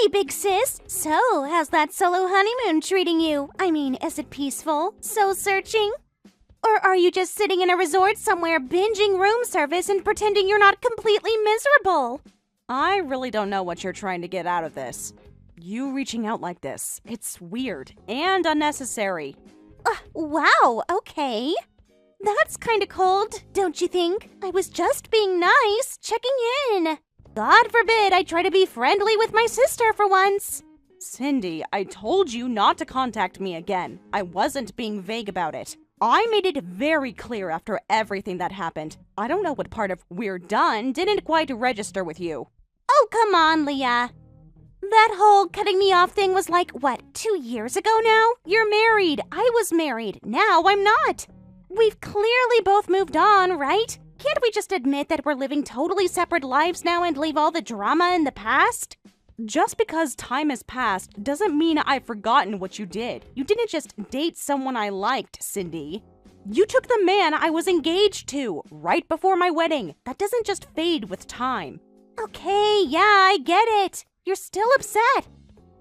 Hey, big sis! So, how's that solo honeymoon treating you? I mean, is it peaceful? So searching? Or are you just sitting in a resort somewhere binging room service and pretending you're not completely miserable? I really don't know what you're trying to get out of this. You reaching out like this, it's weird and unnecessary. Wow, okay. That's kinda cold, don't you think? I was just being nice, checking in. God forbid I try to be friendly with my sister for once. Cindy, I told you not to contact me again. I wasn't being vague about it. I made it very clear after everything that happened. I don't know what part of "we're done" didn't quite register with you. Oh, come on, Leah. That whole cutting me off thing was like, what, 2 years ago now? You're married. I was married. Now I'm not. We've clearly both moved on, right? Can't we just admit that we're living totally separate lives now and leave all the drama in the past? Just because time has passed doesn't mean I've forgotten what you did. You didn't just date someone I liked, Cindy. You took the man I was engaged to right before my wedding. That doesn't just fade with time. Okay, yeah, I get it. You're still upset.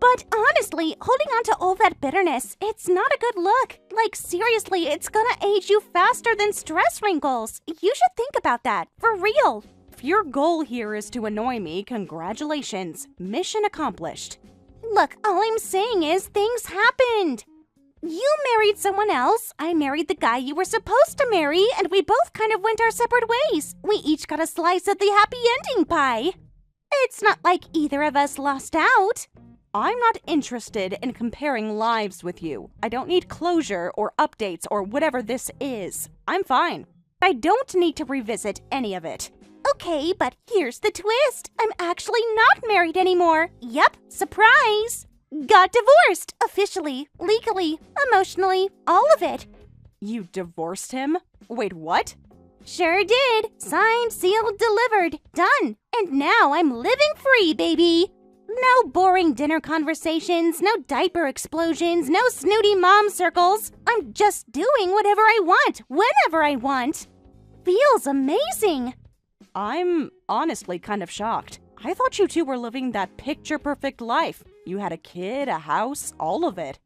But honestly, holding on to all that bitterness, it's not a good look. Like, seriously, it's gonna age you faster than stress wrinkles. You should think about that, for real. If your goal here is to annoy me, congratulations. Mission accomplished. Look, all I'm saying is things happened. You married someone else, I married the guy you were supposed to marry, and we both kind of went our separate ways. We each got a slice of the happy ending pie. It's not like either of us lost out. I'm not interested in comparing lives with you. I don't need closure or updates or whatever this is. I'm fine. I don't need to revisit any of it. Okay, but here's the twist. I'm actually not married anymore. Yep, surprise. Got divorced, officially, legally, emotionally, all of it. You divorced him? Wait, what? Sure did. Signed, sealed, delivered. Done. And now I'm living free, baby. No boring dinner conversations, no diaper explosions, no snooty mom circles. I'm just doing whatever I want, whenever I want. Feels amazing. I'm honestly kind of shocked. I thought you two were living that picture-perfect life. You had a kid, a house, all of it.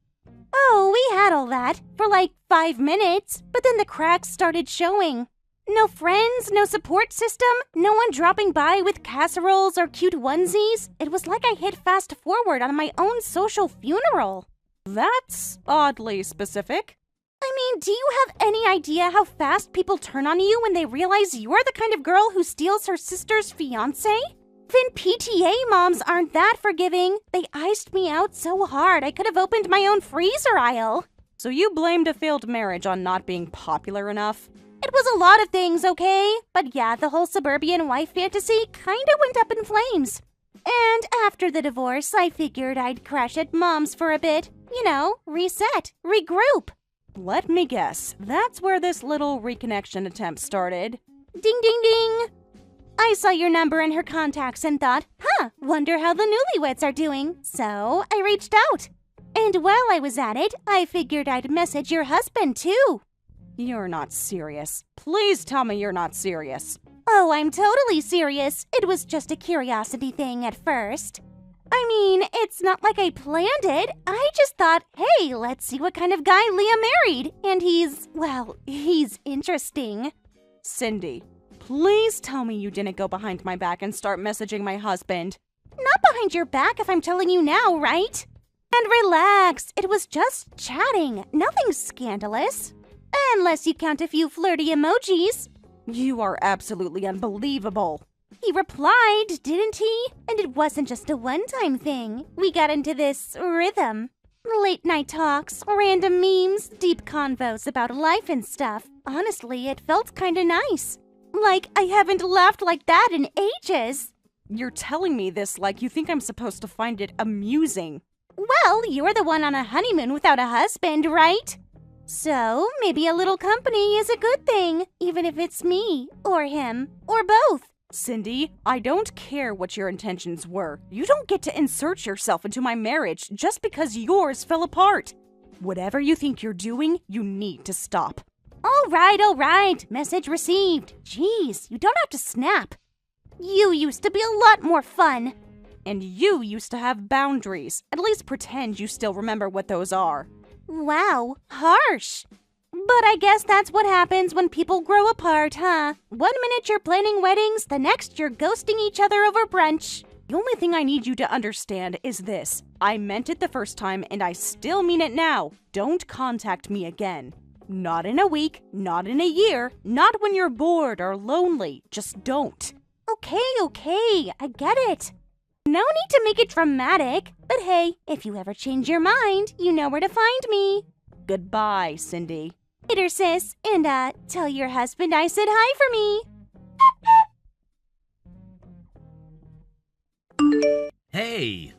Oh, we had all that for like 5 minutes, but then the cracks started showing. No friends, no support system, no one dropping by with casseroles or cute onesies. It was like I hit fast forward on my own social funeral. That's oddly specific. I mean, do you have any idea how fast people turn on you when they realize you're the kind of girl who steals her sister's fiancé? Then PTA moms aren't that forgiving. They iced me out so hard I could have opened my own freezer aisle. So you blamed a failed marriage on not being popular enough? It was a lot of things, okay? But yeah, the whole suburban wife fantasy kinda went up in flames. And after the divorce, I figured I'd crash at mom's for a bit. You know, reset, regroup. Let me guess, that's where this little reconnection attempt started. Ding, ding, ding. I saw your number in her contacts and thought, wonder how the newlyweds are doing. So I reached out. And while I was at it, I figured I'd message your husband too. You're not serious. Please tell me you're not serious. Oh, I'm totally serious. It was just a curiosity thing at first. I mean, it's not like I planned it. I just thought, hey, let's see what kind of guy Leah married. And he's interesting. Cindy, please tell me you didn't go behind my back and start messaging my husband. Not behind your back if I'm telling you now, right? And relax, it was just chatting. Nothing scandalous. Unless you count a few flirty emojis. You are absolutely unbelievable. He replied, didn't he? And it wasn't just a one-time thing. We got into this rhythm. Late night talks, random memes, deep convos about life and stuff. Honestly, it felt kinda nice. Like I haven't laughed like that in ages. You're telling me this like you think I'm supposed to find it amusing. Well, you're the one on a honeymoon without a husband, right? So, maybe a little company is a good thing, even if it's me, or him, or both. Cindy, I don't care what your intentions were. You don't get to insert yourself into my marriage just because yours fell apart. Whatever you think you're doing, you need to stop. All right. Message received. Jeez, you don't have to snap. You used to be a lot more fun. And you used to have boundaries. At least pretend you still remember what those are. Wow, harsh. But I guess that's what happens when people grow apart, huh? 1 minute you're planning weddings, the next you're ghosting each other over brunch. The only thing I need you to understand is this. I meant it the first time, and I still mean it now. Don't contact me again. Not in a week, not in a year, not when you're bored or lonely. Just don't. Okay, I get it. No need to make it dramatic. But hey, if you ever change your mind, you know where to find me. Goodbye, Cindy. Later, sis. And, tell your husband I said hi for me. Hey,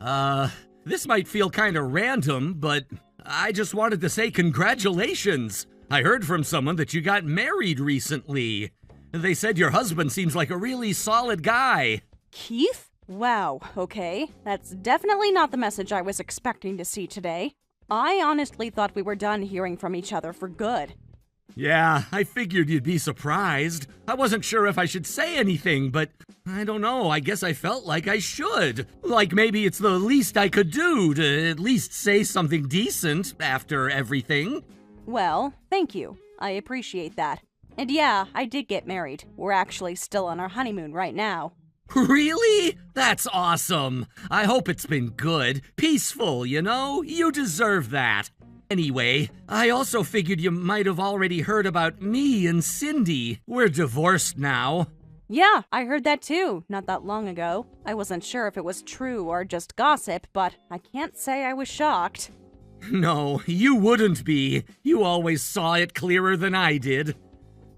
this might feel kinda random, but I just wanted to say congratulations. I heard from someone that you got married recently. They said your husband seems like a really solid guy. Keith? Wow, okay. That's definitely not the message I was expecting to see today. I honestly thought we were done hearing from each other for good. Yeah, I figured you'd be surprised. I wasn't sure if I should say anything, but I don't know, I guess I felt like I should. Like maybe it's the least I could do to at least say something decent after everything. Well, thank you. I appreciate that. And yeah, I did get married. We're actually still on our honeymoon right now. Really? That's awesome. I hope it's been good. Peaceful, you know? You deserve that. Anyway, I also figured you might have already heard about me and Cindy. We're divorced now. Yeah, I heard that too, not that long ago. I wasn't sure if it was true or just gossip, but I can't say I was shocked. No, you wouldn't be. You always saw it clearer than I did.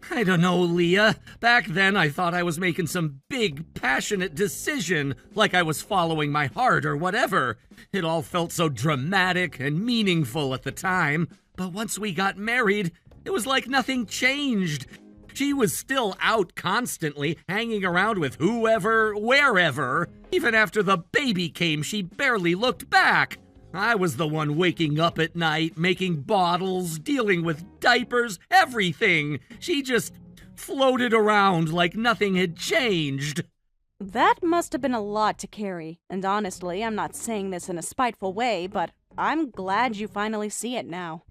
I don't know, Leah. Back then, I thought I was making some big, passionate decision, like I was following my heart or whatever. It all felt so dramatic and meaningful at the time. But once we got married, it was like nothing changed. She was still out constantly, hanging around with whoever, wherever. Even after the baby came, she barely looked back. I was the one waking up at night, making bottles, dealing with diapers, everything. She just floated around like nothing had changed. That must have been a lot to carry. And honestly, I'm not saying this in a spiteful way, but I'm glad you finally see it now.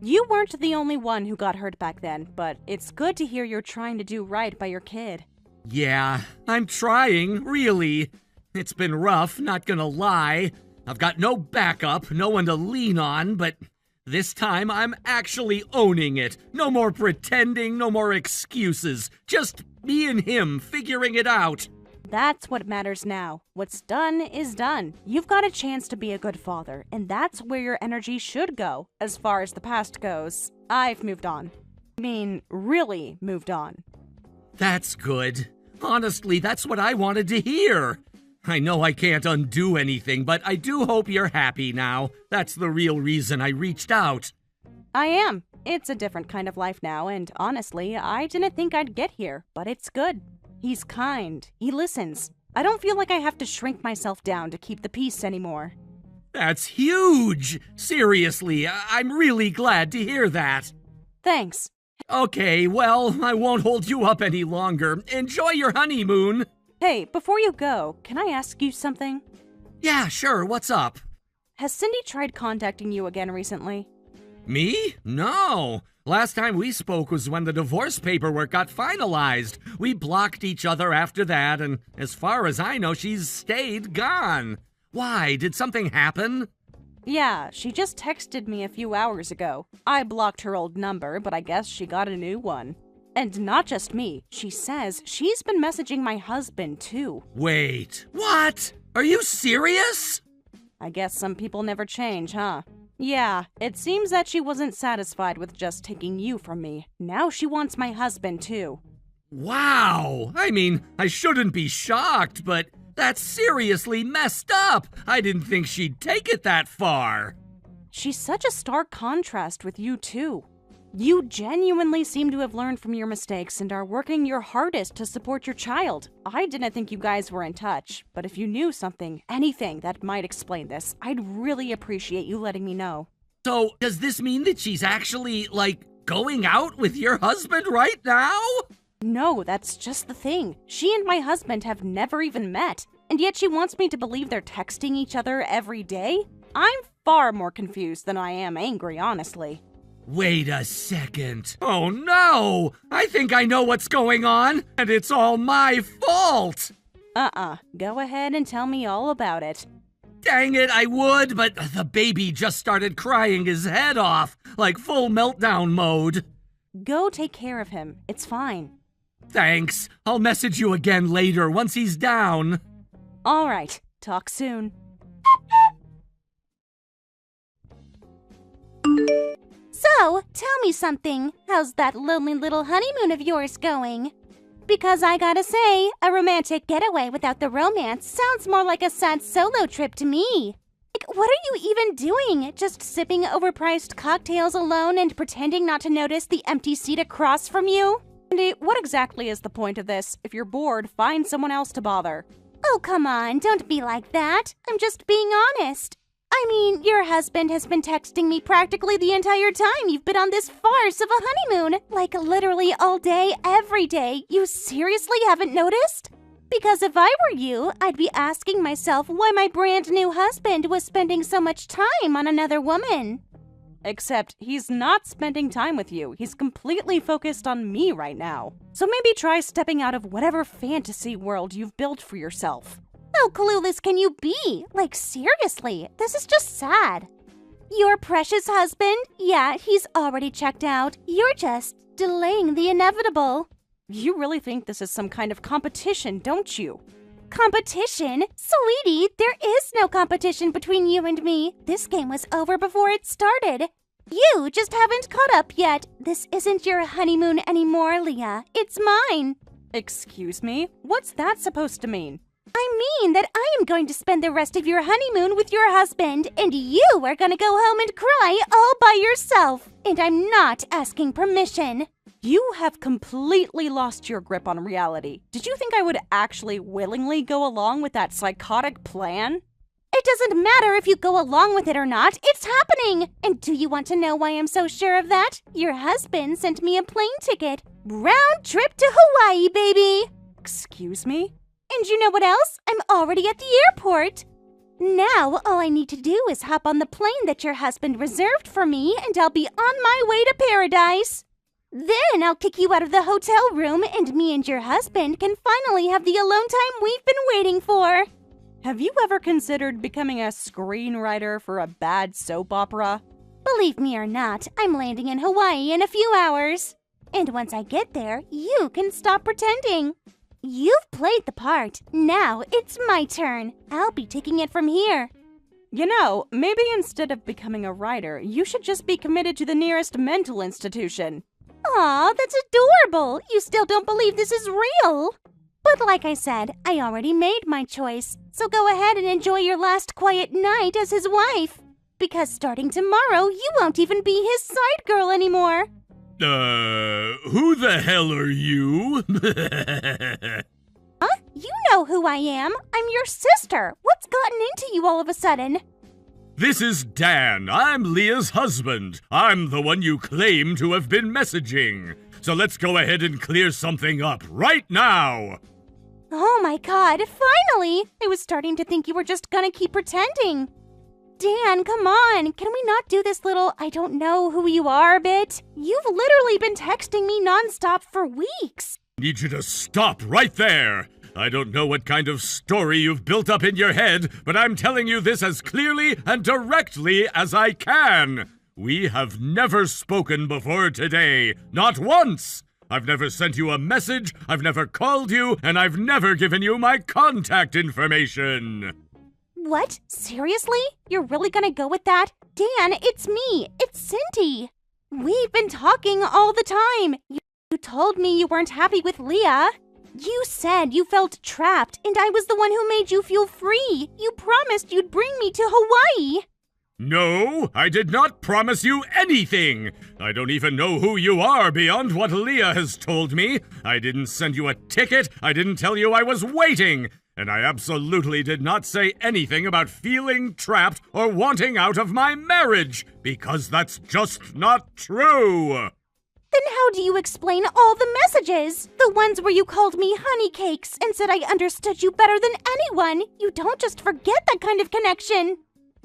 You weren't the only one who got hurt back then, but it's good to hear you're trying to do right by your kid. Yeah, I'm trying, really. It's been rough, not gonna lie. I've got no backup, no one to lean on, but this time I'm actually owning it. No more pretending, no more excuses. Just me and him figuring it out. That's what matters now. What's done is done. You've got a chance to be a good father, and that's where your energy should go, as far as the past goes. I've moved on. I mean, really moved on. That's good. Honestly, that's what I wanted to hear. I know I can't undo anything, but I do hope you're happy now. That's the real reason I reached out. I am. It's a different kind of life now, and honestly, I didn't think I'd get here, but it's good. He's kind. He listens. I don't feel like I have to shrink myself down to keep the peace anymore. That's huge! Seriously, I'm really glad to hear that. Thanks. Okay, well, I won't hold you up any longer. Enjoy your honeymoon. Hey, before you go, can I ask you something? Yeah, sure, what's up? Has Cindy tried contacting you again recently? Me? No. Last time we spoke was when the divorce paperwork got finalized. We blocked each other after that, and as far as I know, she's stayed gone. Why? Did something happen? Yeah, she just texted me a few hours ago. I blocked her old number, but I guess she got a new one. And not just me, she says she's been messaging my husband too. Wait, what? Are you serious? I guess some people never change, huh? Yeah, it seems that she wasn't satisfied with just taking you from me. Now she wants my husband too. Wow! I mean, I shouldn't be shocked, but that's seriously messed up. I didn't think she'd take it that far. She's such a stark contrast with you too. You genuinely seem to have learned from your mistakes and are working your hardest to support your child. I didn't think you guys were in touch, but if you knew something, anything that might explain this, I'd really appreciate you letting me know. So, does this mean that she's actually, going out with your husband right now? No, that's just the thing. She and my husband have never even met. And yet she wants me to believe they're texting each other every day? I'm far more confused than I am angry, honestly. Wait a second. Oh no! I think I know what's going on, and it's all my fault! Go ahead and tell me all about it. Dang it, I would, but the baby just started crying his head off, like full meltdown mode. Go take care of him. It's fine. Thanks. I'll message you again later once he's down. All right. Talk soon. So, tell me something. How's that lonely little honeymoon of yours going? Because I gotta say, a romantic getaway without the romance sounds more like a sad solo trip to me. Like, what are you even doing? Just sipping overpriced cocktails alone and pretending not to notice the empty seat across from you? Cindy, what exactly is the point of this? If you're bored, find someone else to bother. Oh, come on, don't be like that. I'm just being honest. I mean, your husband has been texting me practically the entire time you've been on this farce of a honeymoon. Like, literally all day, every day. You seriously haven't noticed? Because if I were you, I'd be asking myself why my brand new husband was spending so much time on another woman. Except he's not spending time with you. He's completely focused on me right now. So maybe try stepping out of whatever fantasy world you've built for yourself. How clueless can you be? Like, seriously, this is just sad. Your precious husband? Yeah, he's already checked out. You're just delaying the inevitable. You really think this is some kind of competition, don't you? Competition? Sweetie, there is no competition between you and me. This game was over before it started. You just haven't caught up yet. This isn't your honeymoon anymore, Leah. It's mine. Excuse me? What's that supposed to mean? I mean that I am going to spend the rest of your honeymoon with your husband, and you are gonna go home and cry all by yourself. And I'm not asking permission. You have completely lost your grip on reality. Did you think I would actually willingly go along with that psychotic plan? It doesn't matter if you go along with it or not. It's happening. And do you want to know why I'm so sure of that? Your husband sent me a plane ticket. Round trip to Hawaii, baby. Excuse me? And you know what else? I'm already at the airport. Now, all I need to do is hop on the plane that your husband reserved for me, and I'll be on my way to paradise. Then I'll kick you out of the hotel room, and me and your husband can finally have the alone time we've been waiting for. Have you ever considered becoming a screenwriter for a bad soap opera? Believe me or not, I'm landing in Hawaii in a few hours. And once I get there, you can stop pretending. You've played the part. Now it's my turn. I'll be taking it from here. You know, maybe instead of becoming a writer, you should just be committed to the nearest mental institution. Aw, that's adorable. You still don't believe this is real. But like I said, I already made my choice. So go ahead and enjoy your last quiet night as his wife. Because starting tomorrow, you won't even be his side girl anymore. Who the hell are you? Huh? You know who I am. I'm your sister. What's gotten into you all of a sudden? This is Dan. I'm Leah's husband. I'm the one you claim to have been messaging. So let's go ahead and clear something up right now. Oh my god, finally! I was starting to think you were just gonna keep pretending. Dan, come on. Can we not do this little I don't know who you are bit? You've literally been texting me nonstop for weeks. Need you to stop right there. I don't know what kind of story you've built up in your head, but I'm telling you this as clearly and directly as I can. We have never spoken before today. Not once. I've never sent you a message, I've never called you, and I've never given you my contact information. What? Seriously? You're really gonna go with that? Dan, it's me. It's Cindy. We've been talking all the time. You told me you weren't happy with Leah. You said you felt trapped, and I was the one who made you feel free. You promised you'd bring me to Hawaii. No, I did not promise you anything. I don't even know who you are beyond what Leah has told me. I didn't send you a ticket. I didn't tell you I was waiting. And I absolutely did not say anything about feeling trapped or wanting out of my marriage, because that's just not true. Then how do you explain all the messages? The ones where you called me honey cakes and said I understood you better than anyone. You don't just forget that kind of connection.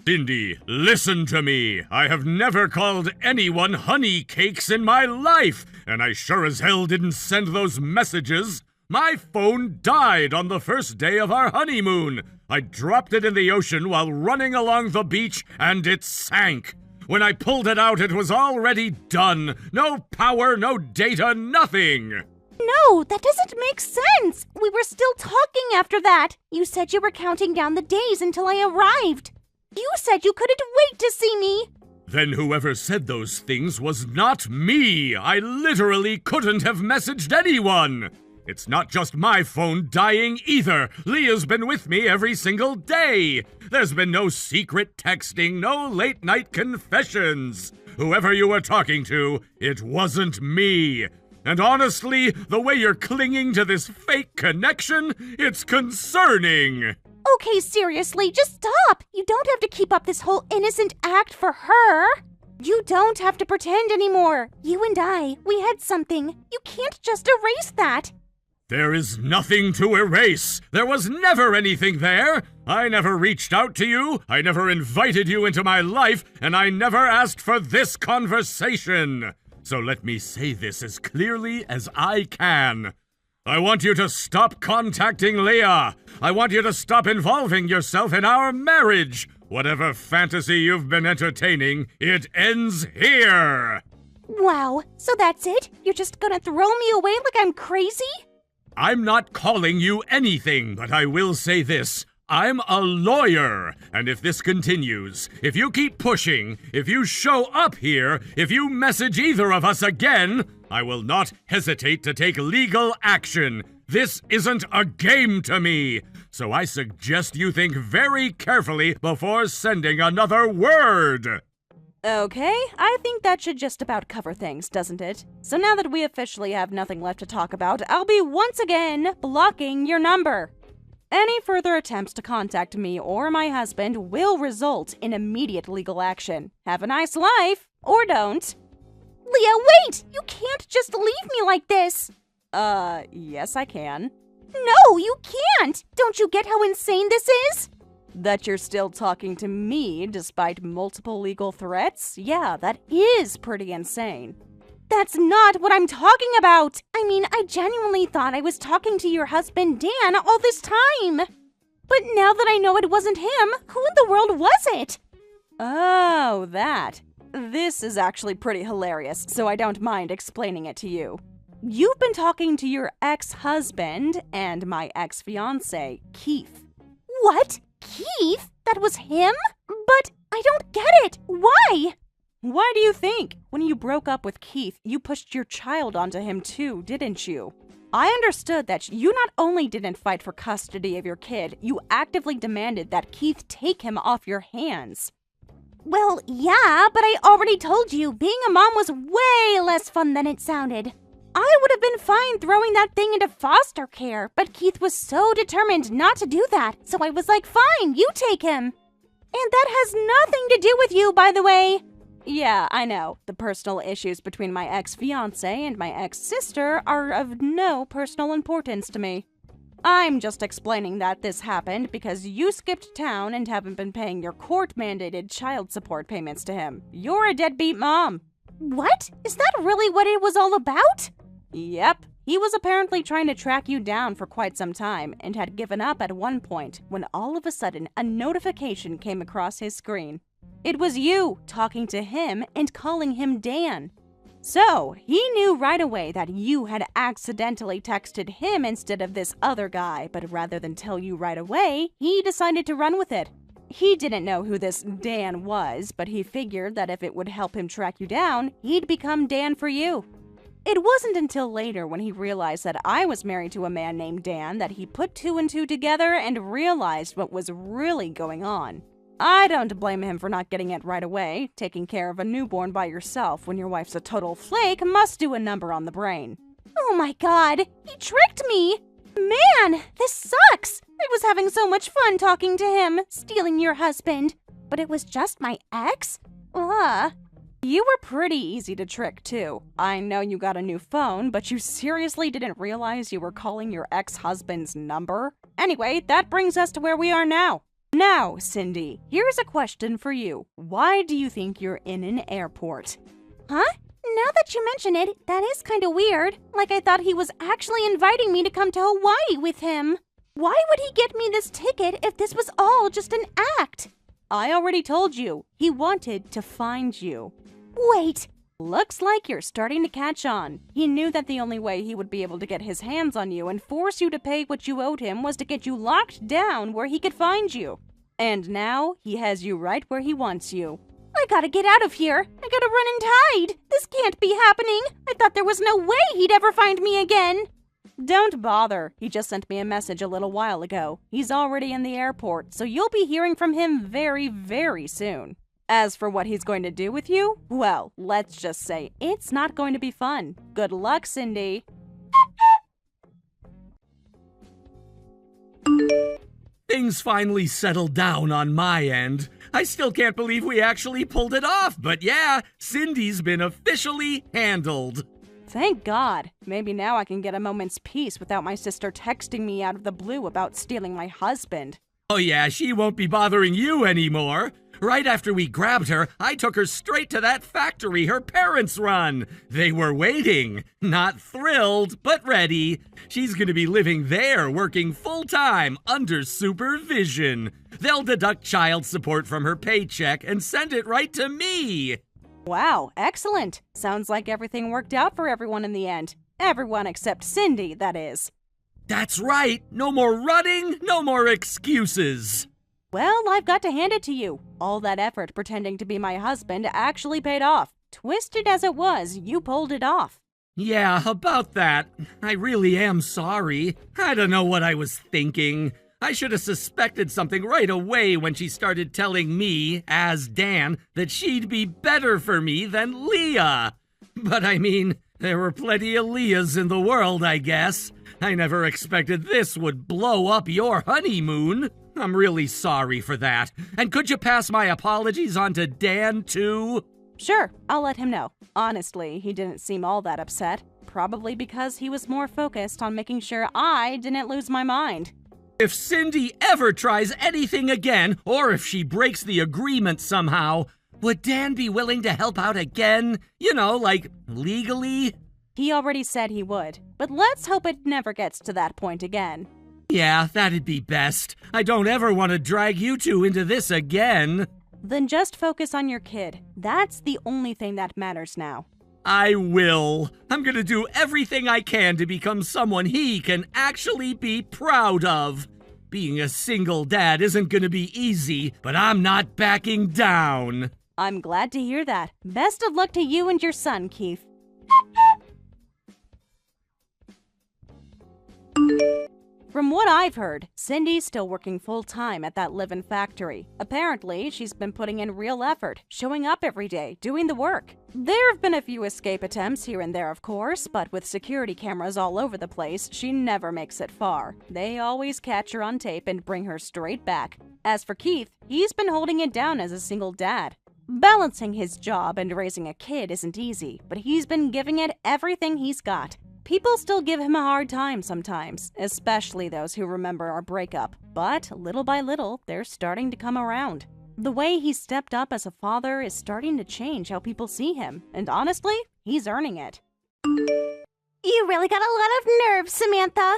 Cindy, listen to me. I have never called anyone honey cakes in my life, and I sure as hell didn't send those messages. My phone died on the first day of our honeymoon. I dropped it in the ocean while running along the beach, and it sank. When I pulled it out, it was already done. No power, no data, nothing. No, that doesn't make sense. We were still talking after that. You said you were counting down the days until I arrived. You said you couldn't wait to see me. Then whoever said those things was not me. I literally couldn't have messaged anyone. It's not just my phone dying either. Leah's been with me every single day. There's been no secret texting, no late-night confessions. Whoever you were talking to, it wasn't me. And honestly, the way you're clinging to this fake connection, it's concerning. Okay, seriously, just stop. You don't have to keep up this whole innocent act for her. You don't have to pretend anymore. You and I, we had something. You can't just erase that. There is nothing to erase. There was never anything there. I never reached out to you. I never invited you into my life, and I never asked for this conversation. So let me say this as clearly as I can. I want you to stop contacting Leah. I want you to stop involving yourself in our marriage. Whatever fantasy you've been entertaining, it ends here. Wow, so that's it? You're just gonna throw me away like I'm crazy? I'm not calling you anything, but I will say this. I'm a lawyer, and if this continues, if you keep pushing, if you show up here, if you message either of us again, I will not hesitate to take legal action. This isn't a game to me, so I suggest you think very carefully before sending another word. Okay, I think that should just about cover things, doesn't it? So now that we officially have nothing left to talk about, I'll be once again blocking your number. Any further attempts to contact me or my husband will result in immediate legal action. Have a nice life, or don't. Leah, wait! You can't just leave me like this! Yes I can. No, you can't! Don't you get how insane this is? That you're still talking to me despite multiple legal threats? Yeah, that is pretty insane. That's not what I'm talking about! I mean, I genuinely thought I was talking to your husband, Dan, all this time! But now that I know it wasn't him, who in the world was it? Oh, that. This is actually pretty hilarious, so I don't mind explaining it to you. You've been talking to your ex-husband and my ex-fiancé, Keith. What? Keith? That was him? But I don't get it. Why? Why do you think? When you broke up with Keith, you pushed your child onto him too, didn't you? I understood that you not only didn't fight for custody of your kid, you actively demanded that Keith take him off your hands. Well, yeah, but I already told you being a mom was way less fun than it sounded. I would have been fine throwing that thing into foster care, but Keith was so determined not to do that, so I was like, fine, you take him. And that has nothing to do with you, by the way. Yeah, I know. The personal issues between my ex-fiancé and my ex-sister are of no personal importance to me. I'm just explaining that this happened because you skipped town and haven't been paying your court-mandated child support payments to him. You're a deadbeat mom. What? Is that really what it was all about? Yep. He was apparently trying to track you down for quite some time and had given up at one point when all of a sudden a notification came across his screen. It was you talking to him and calling him Dan. So, he knew right away that you had accidentally texted him instead of this other guy, but rather than tell you right away, he decided to run with it. He didn't know who this Dan was, but he figured that if it would help him track you down, he'd become Dan for you. It wasn't until later when he realized that I was married to a man named Dan that he put two and two together and realized what was really going on. I don't blame him for not getting it right away. Taking care of a newborn by yourself when your wife's a total flake must do a number on the brain. Oh my god, he tricked me! Man, this sucks! I was having so much fun talking to him, stealing your husband. But it was just my ex? Ugh. You were pretty easy to trick, too. I know you got a new phone, but you seriously didn't realize you were calling your ex-husband's number? Anyway, that brings us to where we are now. Now, Cindy, here's a question for you. Why do you think you're in an airport? Huh? Now that you mention it, that is kind of weird. Like I thought he was actually inviting me to come to Hawaii with him. Why would he get me this ticket if this was all just an act? I already told you. He wanted to find you. Wait. Looks like you're starting to catch on. He knew that the only way he would be able to get his hands on you and force you to pay what you owed him was to get you locked down where he could find you. And now, he has you right where he wants you. I gotta get out of here. I gotta run and hide. This can't be happening. I thought there was no way he'd ever find me again. Don't bother. He just sent me a message a little while ago. He's already in the airport, so you'll be hearing from him very, very soon. As for what he's going to do with you, well, let's just say it's not going to be fun. Good luck, Cindy. Things finally settled down on my end. I still can't believe we actually pulled it off, but yeah, Cindy's been officially handled. Thank God. Maybe now I can get a moment's peace without my sister texting me out of the blue about stealing my husband. Oh yeah, she won't be bothering you anymore. Right after we grabbed her, I took her straight to that factory her parents run. They were waiting. Not thrilled, but ready. She's gonna be living there, working full-time, under supervision. They'll deduct child support from her paycheck and send it right to me. Wow, excellent. Sounds like everything worked out for everyone in the end. Everyone except Cindy, that is. That's right. No more running, no more excuses. Well, I've got to hand it to you. All that effort pretending to be my husband actually paid off. Twisted as it was, you pulled it off. Yeah, about that. I really am sorry. I don't know what I was thinking. I should have suspected something right away when she started telling me, as Dan, that she'd be better for me than Leah. But I mean, there were plenty of Leahs in the world, I guess. I never expected this would blow up your honeymoon. I'm really sorry for that. And could you pass my apologies on to Dan, too? Sure, I'll let him know. Honestly, he didn't seem all that upset. Probably because he was more focused on making sure I didn't lose my mind. If Cindy ever tries anything again, or if she breaks the agreement somehow, would Dan be willing to help out again? You know, like, legally? He already said he would, but let's hope it never gets to that point again. Yeah, that'd be best. I don't ever want to drag you two into this again. Then just focus on your kid. That's the only thing that matters now. I will. I'm gonna do everything I can to become someone he can actually be proud of. Being a single dad isn't gonna be easy, but I'm not backing down. I'm glad to hear that. Best of luck to you and your son, Keith. From what I've heard, Cindy's still working full-time at that live-in factory. Apparently, she's been putting in real effort, showing up every day, doing the work. There have been a few escape attempts here and there, of course, but with security cameras all over the place, she never makes it far. They always catch her on tape and bring her straight back. As for Keith, he's been holding it down as a single dad. Balancing his job and raising a kid isn't easy, but he's been giving it everything he's got. People still give him a hard time sometimes, especially those who remember our breakup. But little by little, they're starting to come around. The way he stepped up as a father is starting to change how people see him, and honestly, he's earning it. You really got a lot of nerve, Samantha.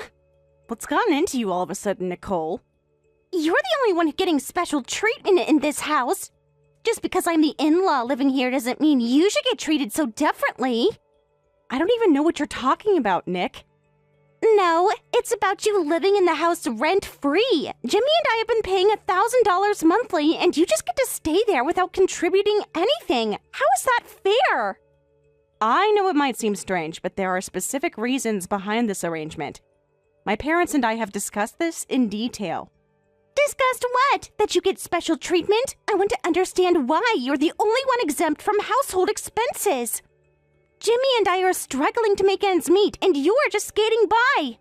What's gotten into you all of a sudden, Nicole? You're the only one getting special treatment in this house. Just because I'm the in-law living here doesn't mean you should get treated so differently. I don't even know what you're talking about, Nick. No, it's about you living in the house rent-free. Jimmy and I have been paying $1,000 monthly, and you just get to stay there without contributing anything. How is that fair? I know it might seem strange, but there are specific reasons behind this arrangement. My parents and I have discussed this in detail. Discussed what? That you get special treatment? I want to understand why you're the only one exempt from household expenses. Jimmy and I are struggling to make ends meet, and you're just skating by.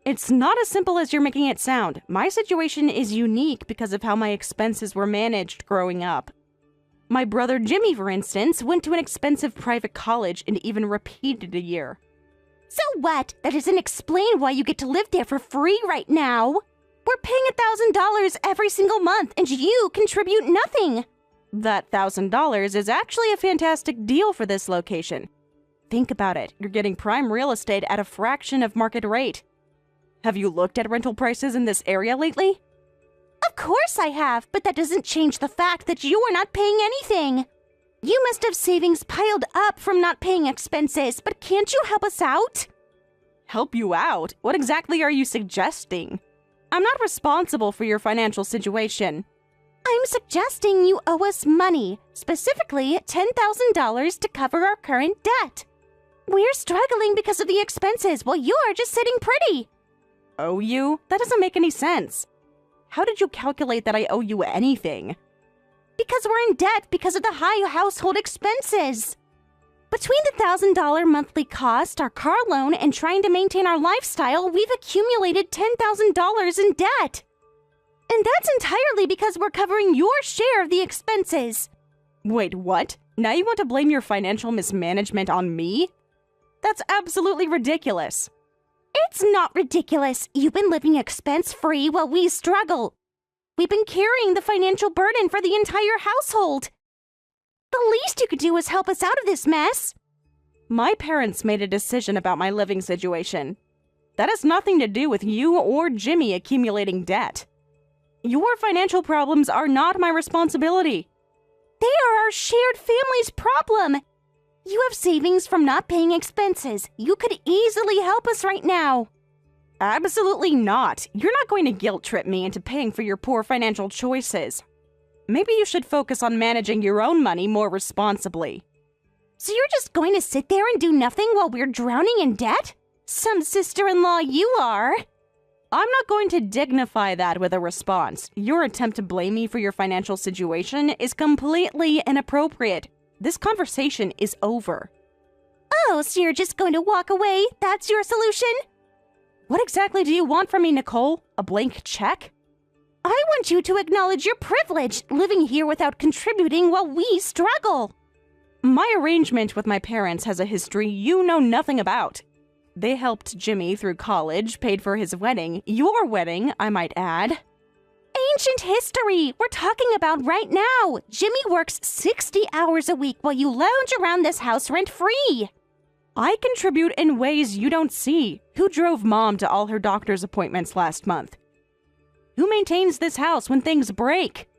It's not as simple as you're making it sound. My situation is unique because of how my expenses were managed growing up. My brother Jimmy, for instance, went to an expensive private college and even repeated a year. So what? That doesn't explain why you get to live there for free right now. We're paying $1,000 every single month, and you contribute nothing. That $1,000 is actually a fantastic deal for this location. Think about it. You're getting prime real estate at a fraction of market rate. Have you looked at rental prices in this area lately? Of course I have, but that doesn't change the fact that you are not paying anything. You must have savings piled up from not paying expenses, but can't you help us out? Help you out? What exactly are you suggesting? I'm not responsible for your financial situation. I'm suggesting you owe us money, specifically $10,000 to cover our current debt. We're struggling because of the expenses while you're just sitting pretty. Owe you? That doesn't make any sense. How did you calculate that I owe you anything? Because we're in debt because of the high household expenses. Between the $1,000 monthly cost, our car loan, and trying to maintain our lifestyle, we've accumulated $10,000 in debt. And that's entirely because we're covering your share of the expenses. Wait, what? Now you want to blame your financial mismanagement on me? That's absolutely ridiculous. It's not ridiculous. You've been living expense-free while we struggle. We've been carrying the financial burden for the entire household. The least you could do is help us out of this mess. My parents made a decision about my living situation. That has nothing to do with you or Jimmy accumulating debt. Your financial problems are not my responsibility. They are our shared family's problem. You have savings from not paying expenses. You could easily help us right now. Absolutely not. You're not going to guilt trip me into paying for your poor financial choices. Maybe you should focus on managing your own money more responsibly. So you're just going to sit there and do nothing while we're drowning in debt? Some sister-in-law you are. I'm not going to dignify that with a response. Your attempt to blame me for your financial situation is completely inappropriate. This conversation is over. Oh, so you're just going to walk away? That's your solution? What exactly do you want from me, Nicole? A blank check? I want you to acknowledge your privilege, living here without contributing while we struggle. My arrangement with my parents has a history you know nothing about. They helped Jimmy through college, paid for his wedding. Your wedding, I might add. Ancient history! We're talking about right now! Jimmy works 60 hours a week while you lounge around this house rent-free! I contribute in ways you don't see. Who drove Mom to all her doctor's appointments last month? Who maintains this house when things break?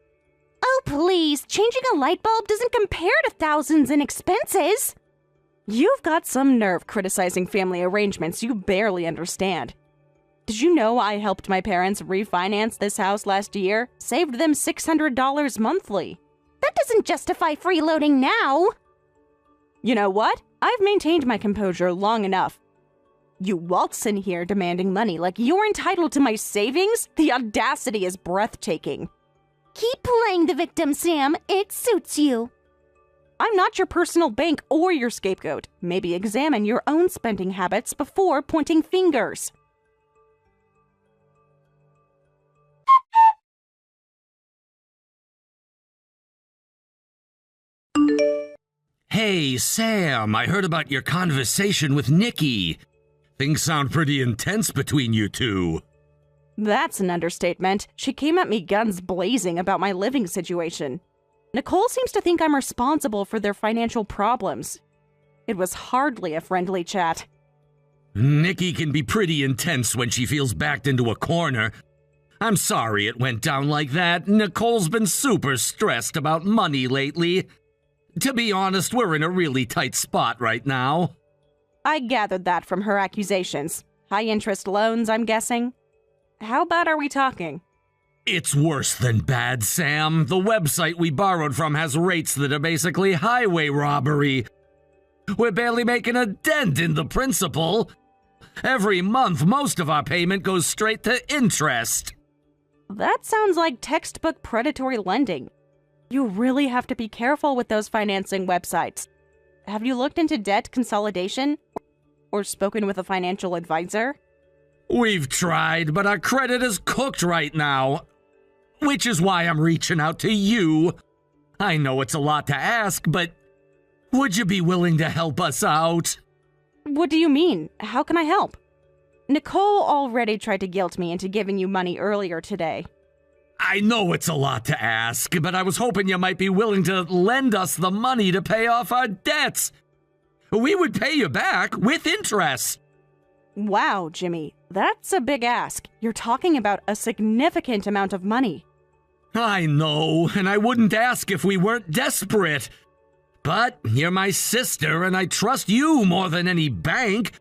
Oh, please! Changing a light bulb doesn't compare to thousands in expenses! You've got some nerve criticizing family arrangements you barely understand. Did you know I helped my parents refinance this house last year? Saved them $600 monthly. That doesn't justify freeloading now! You know what? I've maintained my composure long enough. You waltz in here demanding money like you're entitled to my savings? The audacity is breathtaking. Keep playing the victim, Sam. It suits you. I'm not your personal bank or your scapegoat. Maybe examine your own spending habits before pointing fingers. Hey, Sam, I heard about your conversation with Nikki. Things sound pretty intense between you two. That's an understatement. She came at me guns blazing about my living situation. Nicole seems to think I'm responsible for their financial problems. It was hardly a friendly chat. Nikki can be pretty intense when she feels backed into a corner. I'm sorry it went down like that. Nicole's been super stressed about money lately. To be honest, we're in a really tight spot right now. I gathered that from her accusations. High-interest loans, I'm guessing. How bad are we talking? It's worse than bad, Sam. The website we borrowed from has rates that are basically highway robbery. We're barely making a dent in the principal. Every month, most of our payment goes straight to interest. That sounds like textbook predatory lending. You really have to be careful with those financing websites. Have you looked into debt consolidation? Or spoken with a financial advisor? We've tried, but our credit is cooked right now. Which is why I'm reaching out to you. I know it's a lot to ask, but would you be willing to help us out? What do you mean? How can I help? Nicole already tried to guilt me into giving you money earlier today. I know it's a lot to ask, but I was hoping you might be willing to lend us the money to pay off our debts. We would pay you back with interest. Wow, Jimmy, that's a big ask. You're talking about a significant amount of money. I know, and I wouldn't ask if we weren't desperate. But you're my sister, and I trust you more than any bank.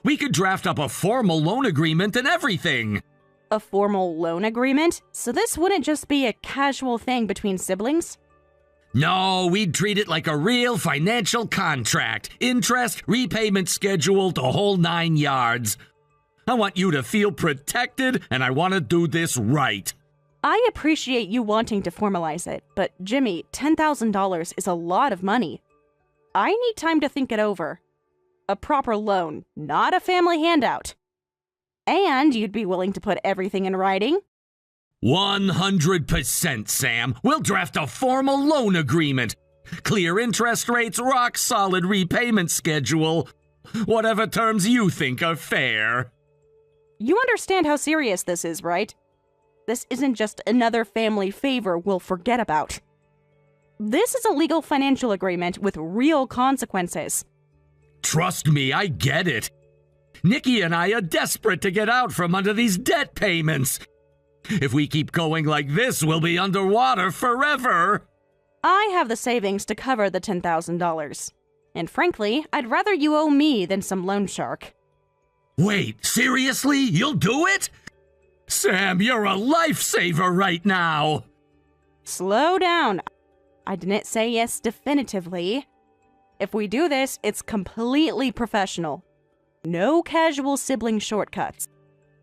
We could draft up a formal loan agreement and everything. A formal loan agreement? So this wouldn't just be a casual thing between siblings? No, we'd treat it like a real financial contract. Interest, repayment schedule, the whole 9 yards. I want you to feel protected, and I want to do this right. I appreciate you wanting to formalize it, but Jimmy, $10,000 is a lot of money. I need time to think it over. A proper loan, not a family handout. And you'd be willing to put everything in writing? 100%, Sam. We'll draft a formal loan agreement. Clear interest rates, rock solid repayment schedule. Whatever terms you think are fair. You understand how serious this is, right? This isn't just another family favor we'll forget about. This is a legal financial agreement with real consequences. Trust me, I get it. Nikki and I are desperate to get out from under these debt payments. If we keep going like this, we'll be underwater forever. I have the savings to cover the $10,000. And frankly, I'd rather you owe me than some loan shark. Wait, seriously? You'll do it? Sam, you're a lifesaver right now. Slow down. I didn't say yes definitively. If we do this, it's completely professional. No casual sibling shortcuts.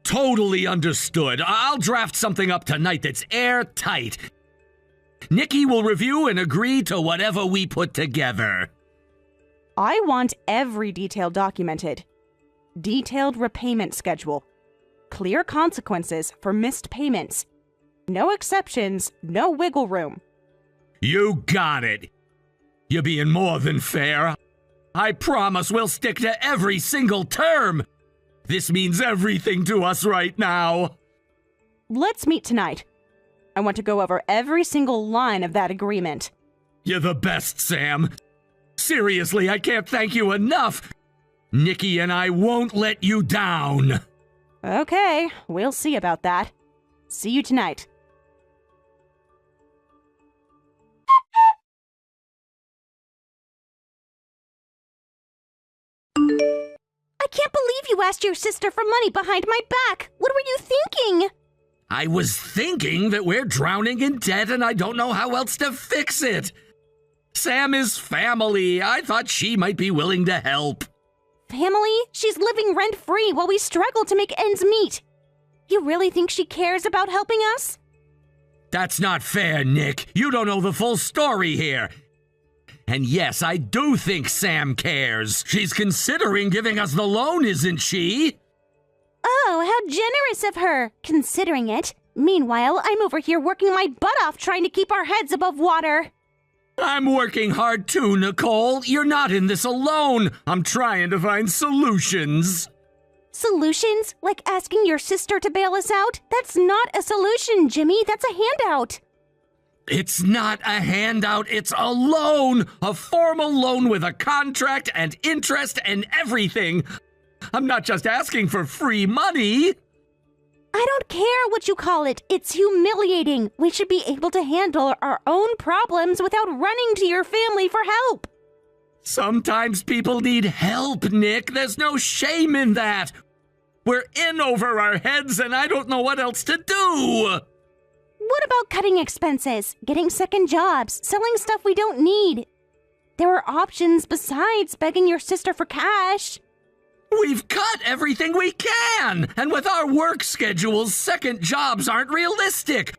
Totally understood. I'll draft something up tonight that's airtight. Nikki will review and agree to whatever we put together. I want every detail documented. Detailed repayment schedule. Clear consequences for missed payments. No exceptions, no wiggle room. You got it. You're being more than fair. I promise we'll stick to every single term. This means everything to us right now. Let's meet tonight. I want to go over every single line of that agreement. You're the best, Sam. Seriously, I can't thank you enough. Nikki and I won't let you down. Okay, we'll see about that. See you tonight. I can't believe you asked your sister for money behind my back. What were you thinking? I was thinking that we're drowning in debt and I don't know how else to fix it. Sam is family. I thought she might be willing to help. Family? She's living rent-free while we struggle to make ends meet. You really think she cares about helping us? That's not fair, Nick. You don't know the full story here. And yes, I do think Sam cares. She's considering giving us the loan, isn't she? Oh, how generous of her, considering it. Meanwhile, I'm over here working my butt off trying to keep our heads above water. I'm working hard too, Nicole. You're not in this alone. I'm trying to find solutions. Solutions? Like asking your sister to bail us out? That's not a solution, Jimmy. That's a handout. It's not a handout, it's a loan! A formal loan with a contract and interest and everything! I'm not just asking for free money! I don't care what you call it. It's humiliating. We should be able to handle our own problems without running to your family for help. Sometimes people need help, Nick. There's no shame in that. We're in over our heads and I don't know what else to do! What about cutting expenses, getting second jobs, selling stuff we don't need? There are options besides begging your sister for cash. We've cut everything we can! And with our work schedules, second jobs aren't realistic.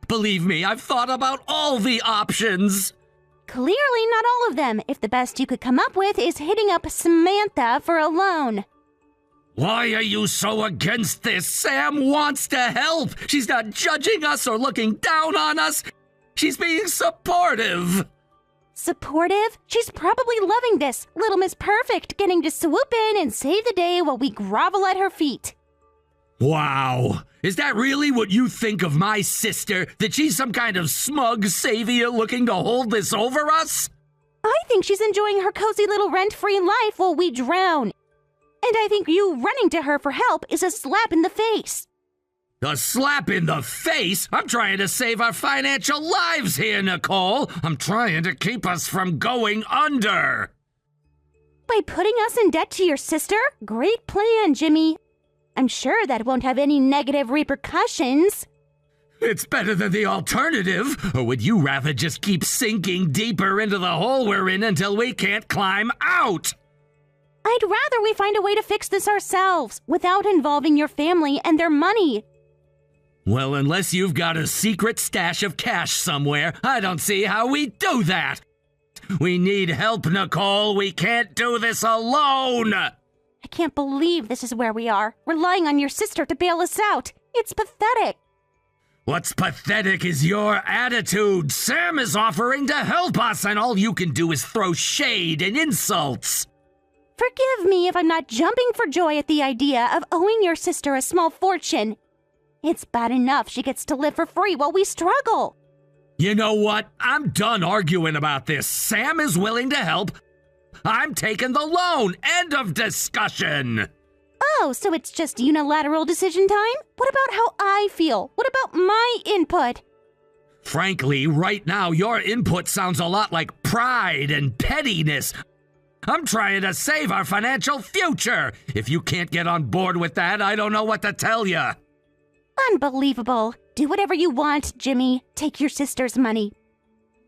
Believe me, I've thought about all the options. Clearly not all of them, if the best you could come up with is hitting up Samantha for a loan. Why are you so against this? Sam wants to help. She's not judging us or looking down on us. She's being supportive. Supportive? She's probably loving this. Little Miss Perfect getting to swoop in and save the day while we grovel at her feet. Wow. Is that really what you think of my sister? That she's some kind of smug savior looking to hold this over us? I think she's enjoying her cozy little rent-free life while we drown. And I think you running to her for help is a slap in the face. A slap in the face? I'm trying to save our financial lives here, Nicole. I'm trying to keep us from going under. By putting us in debt to your sister? Great plan, Jimmy. I'm sure that won't have any negative repercussions. It's better than the alternative. Or would you rather just keep sinking deeper into the hole we're in until we can't climb out? I'd rather we find a way to fix this ourselves without involving your family and their money. Well, unless you've got a secret stash of cash somewhere, I don't see how we do that. We need help, Nicole. We can't do this alone. I can't believe this is where we are, relying on your sister to bail us out. It's pathetic. What's pathetic is your attitude. Sam is offering to help us, and all you can do is throw shade and insults. Forgive me if I'm not jumping for joy at the idea of owing your sister a small fortune. It's bad enough she gets to live for free while we struggle. You know what? I'm done arguing about this. Sam is willing to help. I'm taking the loan. End of discussion. Oh, so it's just unilateral decision time? What about how I feel? What about my input? Frankly, right now, your input sounds a lot like pride and pettiness. I'm trying to save our financial future. If you can't get on board with that, I don't know what to tell you. Unbelievable. Do whatever you want, Jimmy. Take your sister's money.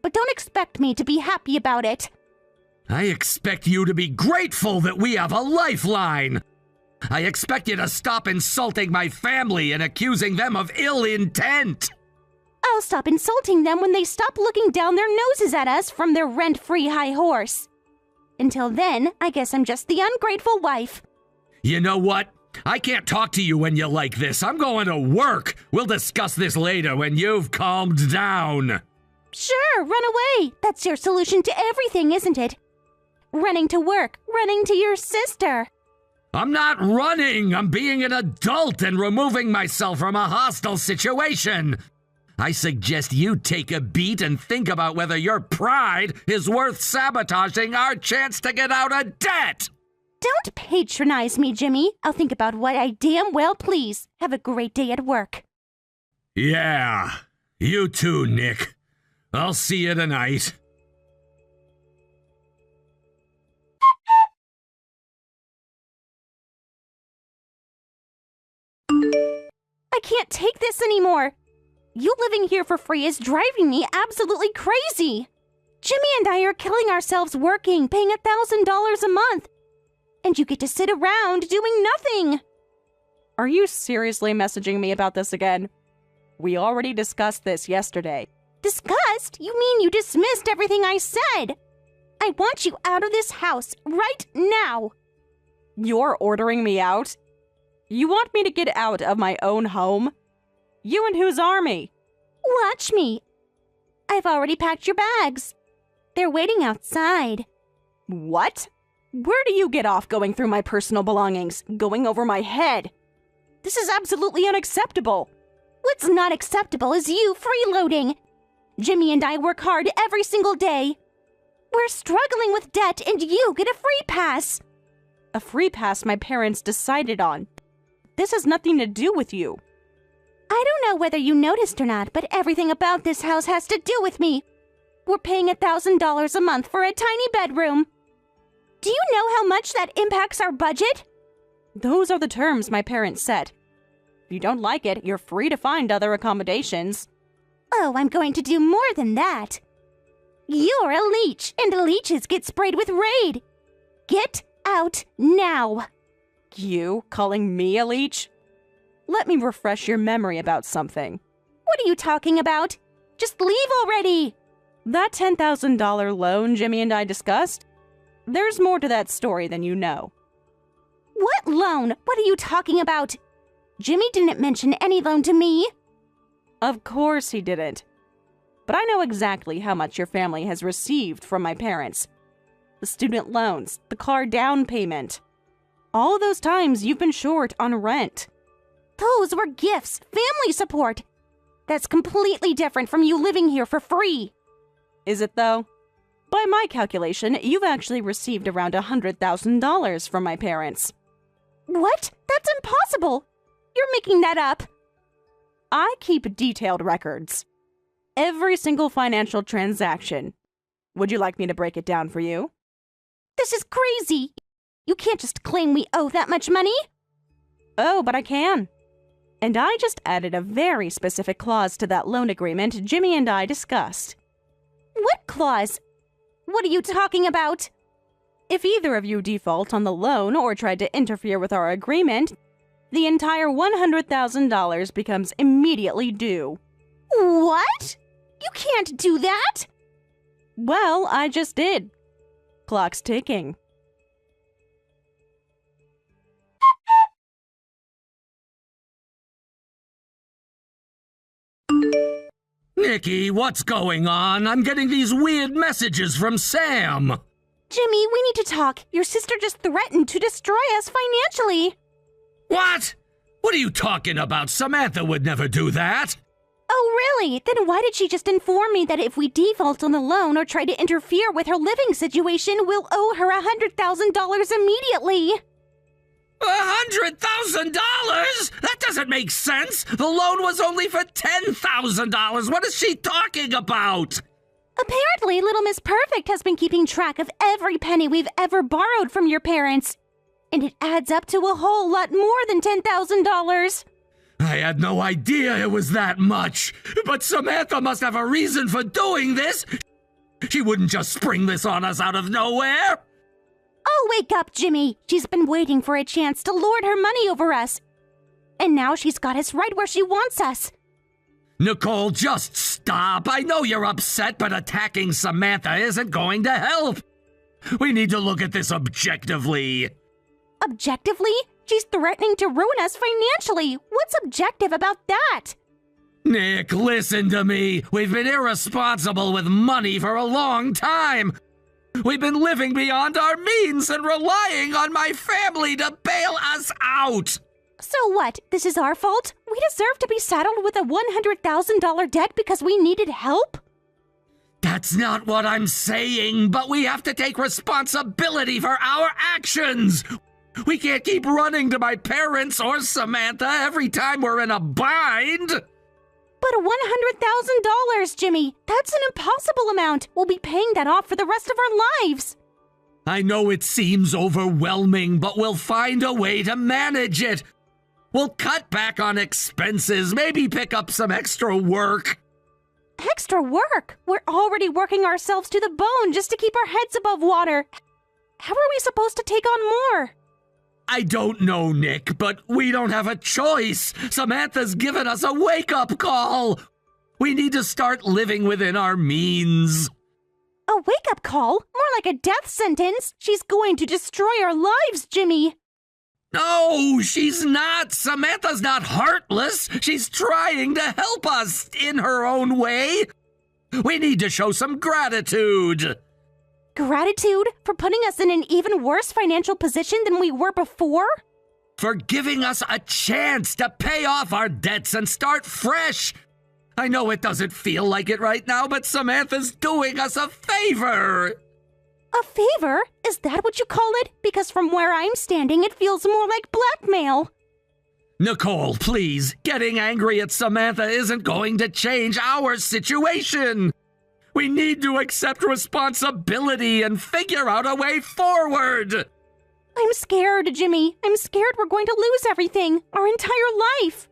But don't expect me to be happy about it. I expect you to be grateful that we have a lifeline. I expect you to stop insulting my family and accusing them of ill intent. I'll stop insulting them when they stop looking down their noses at us from their rent-free high horse. Until then, I guess I'm just the ungrateful wife. You know what? I can't talk to you when you're like this. I'm going to work. We'll discuss this later when you've calmed down. Sure, run away. That's your solution to everything, isn't it? Running to work, running to your sister. I'm not running. I'm being an adult and removing myself from a hostile situation. I suggest you take a beat and think about whether your pride is worth sabotaging our chance to get out of debt. Don't patronize me, Jimmy. I'll think about what I damn well please. Have a great day at work. Yeah, you too, Nick. I'll see you tonight. I can't take this anymore. You living here for free is driving me absolutely crazy. Jimmy and I are killing ourselves working, paying $1,000 a month. And you get to sit around doing nothing. Are you seriously messaging me about this again? We already discussed this yesterday. Discussed? You mean you dismissed everything I said? I want you out of this house right now. You're ordering me out? You want me to get out of my own home? You and whose army? Watch me. I've already packed your bags. They're waiting outside. What? Where do you get off going through my personal belongings, going over my head? This is absolutely unacceptable. What's not acceptable is you freeloading. Jimmy and I work hard every single day. We're struggling with debt and you get a free pass. A free pass my parents decided on. This has nothing to do with you. I don't know whether you noticed or not, but everything about this house has to do with me. We're paying $1,000 a month for a tiny bedroom. Do you know how much that impacts our budget? Those are the terms my parents set. If you don't like it, you're free to find other accommodations. Oh, I'm going to do more than that. You're a leech, and leeches get sprayed with Raid. Get out now. You calling me a leech? Let me refresh your memory about something. What are you talking about? Just leave already. That $10,000 loan Jimmy and I discussed? There's more to that story than you know. What loan? What are you talking about? Jimmy didn't mention any loan to me. Of course he didn't. but I know exactly how much your family has received from my parents. The student loans, the car down payment. All those times you've been short on rent. Those were gifts, family support. That's completely different from you living here for free. Is it though? By my calculation, you've actually received around $100,000 from my parents. What? That's impossible. You're making that up. I keep detailed records. Every single financial transaction. Would you like me to break it down for you? This is crazy. You can't just claim we owe that much money. Oh, but I can. And I just added a very specific clause to that loan agreement Jimmy and I discussed. What clause? What are you talking about? If either of you default on the loan or try to interfere with our agreement, the entire $100,000 becomes immediately due. What? You can't do that! Well, I just did. Clock's ticking. Nikki, what's going on? I'm getting these weird messages from Sam. Jimmy, we need to talk. Your sister just threatened to destroy us financially. What? What are you talking about? Samantha would never do that. Oh, really? Then why did she just inform me that if we default on the loan or try to interfere with her living situation, we'll owe her $100,000 immediately? $100,000? That doesn't make sense. The loan was only for $10,000. What is she talking about? Apparently, Little Miss Perfect has been keeping track of every penny we've ever borrowed from your parents. And it adds up to a whole lot more than $10,000. I had no idea it was that much. But Samantha must have a reason for doing this. She wouldn't just spring this on us out of nowhere. Oh, wake up, Jimmy. She's been waiting for a chance to lord her money over us. And now she's got us right where she wants us. Nicole, just stop. I know you're upset, but attacking Samantha isn't going to help. We need to look at this objectively. Objectively? She's threatening to ruin us financially. What's objective about that? Nick, listen to me. We've been irresponsible with money for a long time. We've been living beyond our means and relying on my family to bail us out. So what? This is our fault? We deserve to be saddled with a $100,000 debt because we needed help? That's not what I'm saying, but we have to take responsibility for our actions. We can't keep running to my parents or Samantha every time we're in a bind. But $100,000, Jimmy. That's an impossible amount. We'll be paying that off for the rest of our lives. I know it seems overwhelming, but we'll find a way to manage it. We'll cut back on expenses, maybe pick up some extra work. Extra work? We're already working ourselves to the bone just to keep our heads above water. How are we supposed to take on more? I don't know, Nick, but we don't have a choice. Samantha's given us a wake-up call. We need to start living within our means. A wake-up call? More like a death sentence. She's going to destroy our lives, Jimmy. No, she's not. Samantha's not heartless. She's trying to help us in her own way. We need to show some gratitude. Gratitude for putting us in an even worse financial position than we were before? For giving us a chance to pay off our debts and start fresh. I know it doesn't feel like it right now, but Samantha's doing us a favor. A favor? Is that what you call it? Because from where I'm standing, it feels more like blackmail. Nicole, please. Getting angry at Samantha isn't going to change our situation. We need to accept responsibility and figure out a way forward. I'm scared, Jimmy. I'm scared we're going to lose everything, our entire life.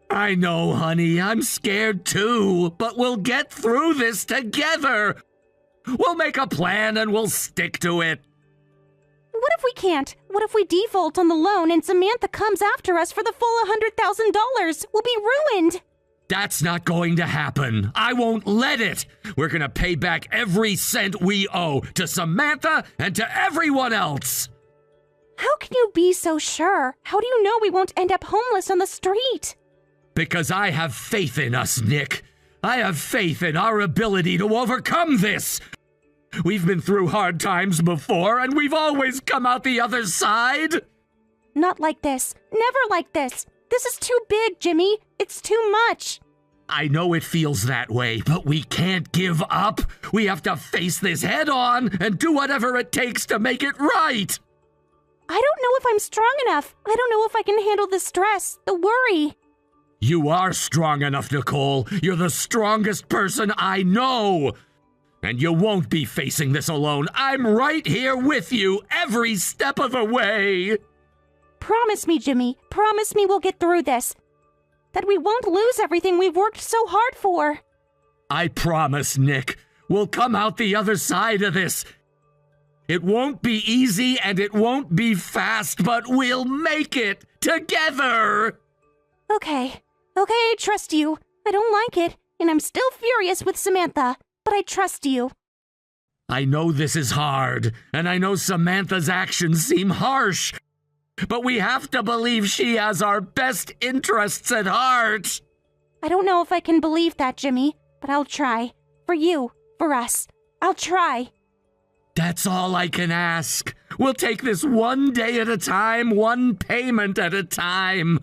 I know, honey. I'm scared too, but we'll get through this together. We'll make a plan and we'll stick to it. What if we can't? What if we default on the loan and Samantha comes after us for the full $100,000? We'll be ruined. That's not going to happen. I won't let it. We're going to pay back every cent we owe to Samantha and to everyone else. How can you be so sure? How do you know we won't end up homeless on the street? Because I have faith in us, Nick. I have faith in our ability to overcome this. We've been through hard times before, and we've always come out the other side. Not like this. Never like this. This is too big, Jimmy. It's too much. I know it feels that way, but we can't give up. We have to face this head on and do whatever it takes to make it right. I don't know if I'm strong enough. I don't know if I can handle the stress, the worry. You are strong enough, Nicole. You're the strongest person I know. And you won't be facing this alone. I'm right here with you every step of the way. Promise me, Jimmy. Promise me we'll get through this. That we won't lose everything we've worked so hard for. I promise, Nick. We'll come out the other side of this. It won't be easy and it won't be fast, but we'll make it together. Okay, I trust you. I don't like it, and I'm still furious with Samantha, but I trust you. I know this is hard, and I know Samantha's actions seem harsh, but we have to believe she has our best interests at heart. I don't know if I can believe that, Jimmy, but I'll try. For you, for us. I'll try. That's all I can ask. We'll take this one day at a time, one payment at a time.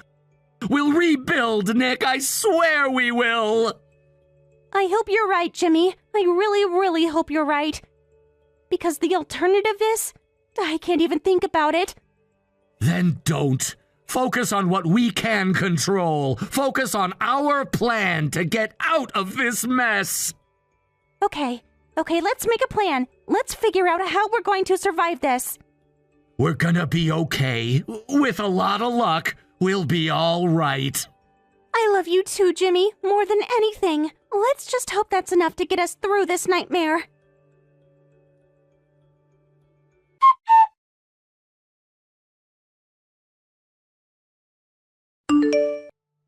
We'll rebuild, Nick. I swear we will. I hope you're right, Jimmy. I really, really hope you're right. Because the alternative is, I can't even think about it. Then don't. Focus on what we can control. Focus on our plan to get out of this mess. Okay, let's make a plan. Let's figure out how we're going to survive this. We're gonna be okay. With a lot of luck, we'll be all right. I love you too, Jimmy, more than anything. Let's just hope that's enough to get us through this nightmare.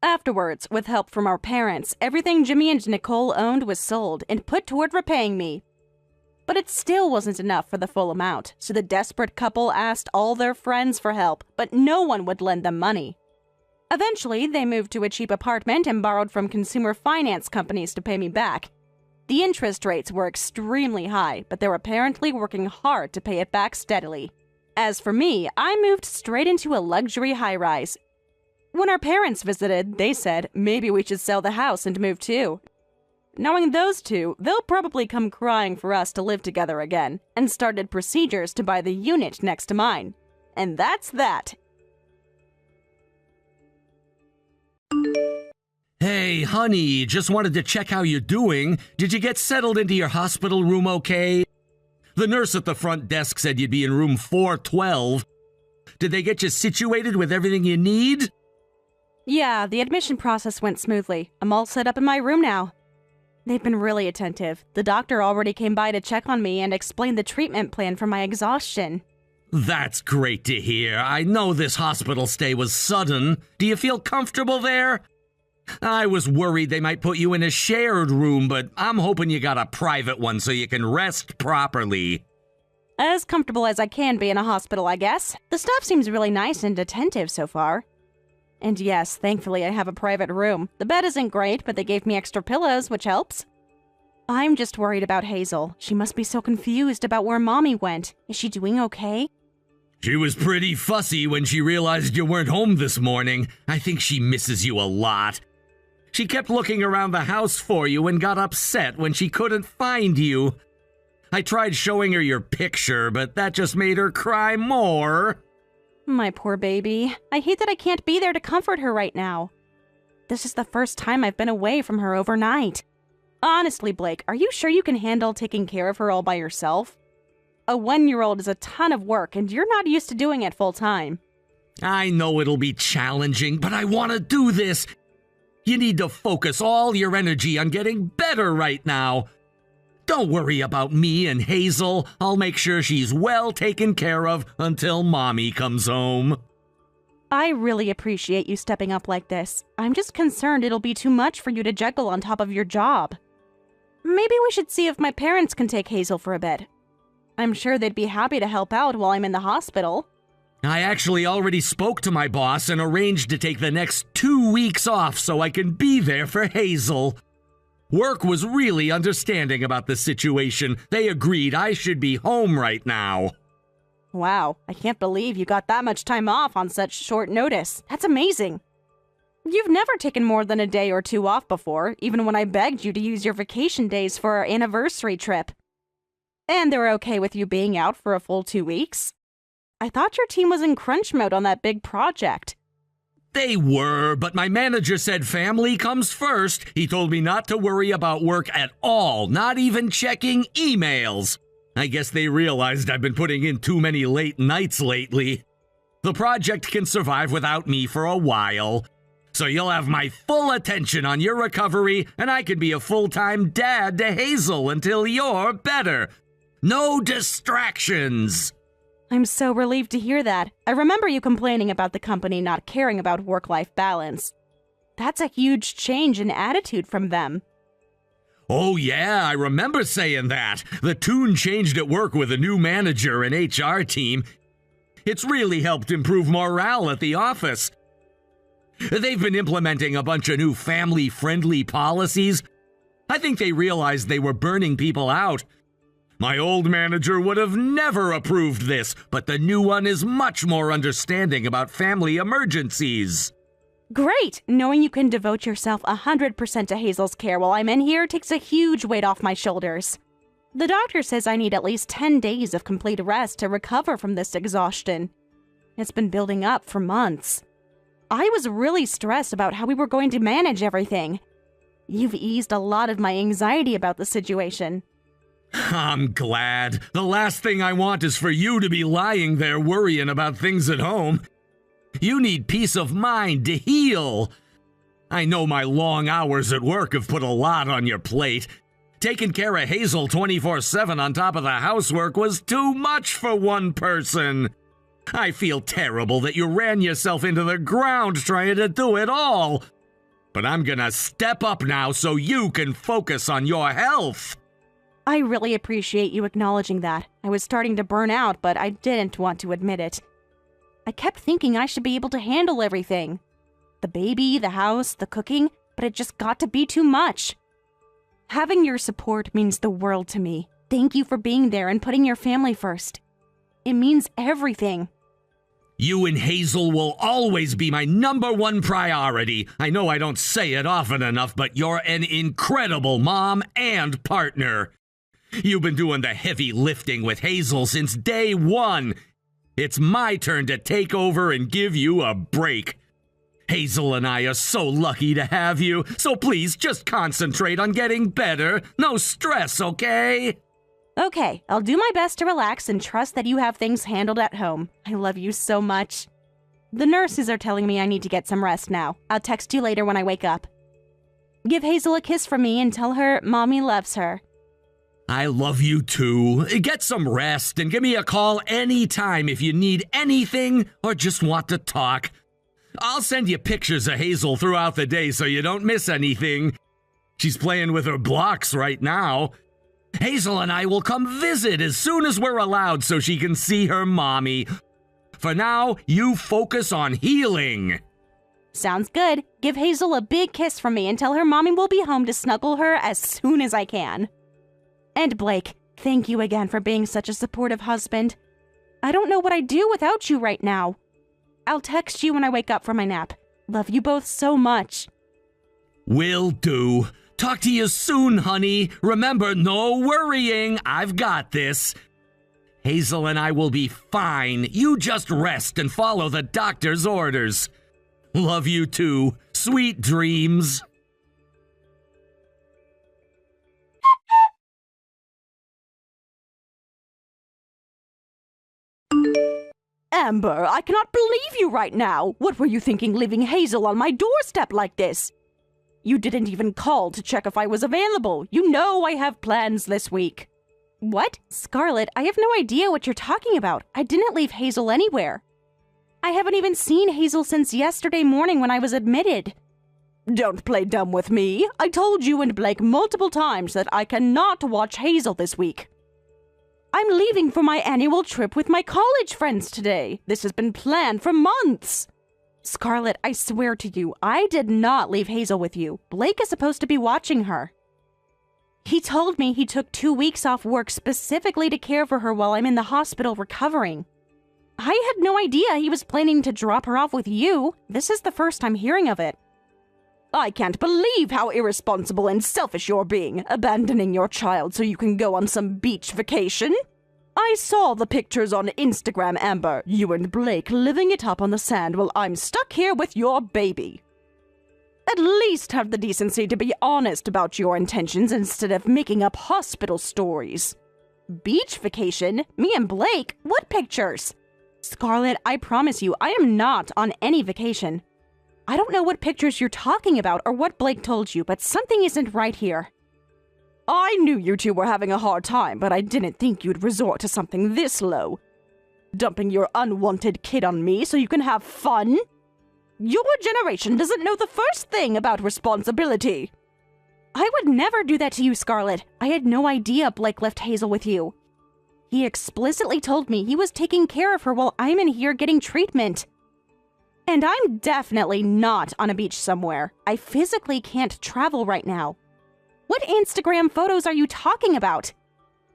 Afterwards, with help from our parents, everything Jimmy and Nicole owned was sold and put toward repaying me. But it still wasn't enough for the full amount, so the desperate couple asked all their friends for help, but no one would lend them money. Eventually, they moved to a cheap apartment and borrowed from consumer finance companies to pay me back. The interest rates were extremely high, but they were apparently working hard to pay it back steadily. As for me, I moved straight into a luxury high-rise. When our parents visited, they said maybe we should sell the house and move too. Knowing those two, they'll probably come crying for us to live together again, and started procedures to buy the unit next to mine. And that's that. Hey, honey, just wanted to check how you're doing. Did you get settled into your hospital room okay? The nurse at the front desk said you'd be in room 412. Did they get you situated with everything you need? Yeah, the admission process went smoothly. I'm all set up in my room now. They've been really attentive. The doctor already came by to check on me and explain the treatment plan for my exhaustion. That's great to hear. I know this hospital stay was sudden. Do you feel comfortable there? I was worried they might put you in a shared room, but I'm hoping you got a private one so you can rest properly. As comfortable as I can be in a hospital, I guess. The staff seems really nice and attentive so far. And yes, thankfully I have a private room. The bed isn't great, but they gave me extra pillows, which helps. I'm just worried about Hazel. She must be so confused about where Mommy went. Is she doing okay? She was pretty fussy when she realized you weren't home this morning. I think she misses you a lot. She kept looking around the house for you and got upset when she couldn't find you. I tried showing her your picture, but that just made her cry more. My poor baby. I hate that I can't be there to comfort her right now. This is the first time I've been away from her overnight. Honestly, Blake, are you sure you can handle taking care of her all by yourself? A 1-year-old is a ton of work, and you're not used to doing it full time. I know it'll be challenging, but I want to do this. You need to focus all your energy on getting better right now. Don't worry about me and Hazel. I'll make sure she's well taken care of until Mommy comes home. I really appreciate you stepping up like this. I'm just concerned it'll be too much for you to juggle on top of your job. Maybe we should see if my parents can take Hazel for a bit. I'm sure they'd be happy to help out while I'm in the hospital. I actually already spoke to my boss and arranged to take the next 2 weeks off so I can be there for Hazel. Work was really understanding about the situation. They agreed I should be home right now. Wow, I can't believe you got that much time off on such short notice. That's amazing. You've never taken more than a day or two off before, even when I begged you to use your vacation days for our anniversary trip. And they were okay with you being out for a full 2 weeks? I thought your team was in crunch mode on that big project. They were, but my manager said family comes first. He told me not to worry about work at all, not even checking emails. I guess they realized I've been putting in too many late nights lately. The project can survive without me for a while. So you'll have my full attention on your recovery, and I can be a full-time dad to Hazel until you're better. No distractions. I'm so relieved to hear that. I remember you complaining about the company not caring about work-life balance. That's a huge change in attitude from them. Oh yeah, I remember saying that. The tune changed at work with a new manager and HR team. It's really helped improve morale at the office. They've been implementing a bunch of new family-friendly policies. I think they realized they were burning people out. My old manager would have never approved this, but the new one is much more understanding about family emergencies. Great! Knowing you can devote yourself 100% to Hazel's care while I'm in here takes a huge weight off my shoulders. The doctor says I need at least 10 days of complete rest to recover from this exhaustion. It's been building up for months. I was really stressed about how we were going to manage everything. You've eased a lot of my anxiety about the situation. I'm glad. The last thing I want is for you to be lying there worrying about things at home. You need peace of mind to heal. I know my long hours at work have put a lot on your plate. Taking care of Hazel 24/7 on top of the housework was too much for one person. I feel terrible that you ran yourself into the ground trying to do it all. But I'm gonna step up now so you can focus on your health. I really appreciate you acknowledging that. I was starting to burn out, but I didn't want to admit it. I kept thinking I should be able to handle everything. The baby, the house, the cooking, but it just got to be too much. Having your support means the world to me. Thank you for being there and putting your family first. It means everything. You and Hazel will always be my #1 priority. I know I don't say it often enough, but you're an incredible mom and partner. You've been doing the heavy lifting with Hazel since day one. It's my turn to take over and give you a break. Hazel and I are so lucky to have you, so please just concentrate on getting better. No stress, okay? Okay, I'll do my best to relax and trust that you have things handled at home. I love you so much. The nurses are telling me I need to get some rest now. I'll text you later when I wake up. Give Hazel a kiss from me and tell her Mommy loves her. I love you too. Get some rest and give me a call anytime if you need anything or just want to talk. I'll send you pictures of Hazel throughout the day so you don't miss anything. She's playing with her blocks right now. Hazel and I will come visit as soon as we're allowed so she can see her mommy. For now, you focus on healing. Sounds good. Give Hazel a big kiss from me and tell her Mommy will be home to snuggle her as soon as I can. And Blake, thank you again for being such a supportive husband. I don't know what I'd do without you right now. I'll text you when I wake up from my nap. Love you both so much. Will do. Talk to you soon, honey. Remember, no worrying. I've got this. Hazel and I will be fine. You just rest and follow the doctor's orders. Love you too. Sweet dreams. Amber, I cannot believe you right now. What were you thinking leaving Hazel on my doorstep like this? You didn't even call to check if I was available. You know I have plans this week. What? Scarlett, I have no idea what you're talking about. I didn't leave Hazel anywhere. I haven't even seen Hazel since yesterday morning when I was admitted. Don't play dumb with me. I told you and Blake multiple times that I cannot watch Hazel this week. I'm leaving for my annual trip with my college friends today. This has been planned for months. Scarlett, I swear to you, I did not leave Hazel with you. Blake is supposed to be watching her. He told me he took 2 weeks off work specifically to care for her while I'm in the hospital recovering. I had no idea he was planning to drop her off with you. This is the first I'm hearing of it. I can't believe how irresponsible and selfish you're being, abandoning your child so you can go on some beach vacation. I saw the pictures on Instagram, Amber. You and Blake living it up on the sand while I'm stuck here with your baby. At least have the decency to be honest about your intentions instead of making up hospital stories. Beach vacation? Me and Blake? What pictures? Scarlett, I promise you, I am not on any vacation. I don't know what pictures you're talking about or what Blake told you, but something isn't right here. I knew you two were having a hard time, but I didn't think you'd resort to something this low. Dumping your unwanted kid on me so you can have fun? Your generation doesn't know the first thing about responsibility. I would never do that to you, Scarlett. I had no idea Blake left Hazel with you. He explicitly told me he was taking care of her while I'm in here getting treatment. And I'm definitely not on a beach somewhere. I physically can't travel right now. What Instagram photos are you talking about?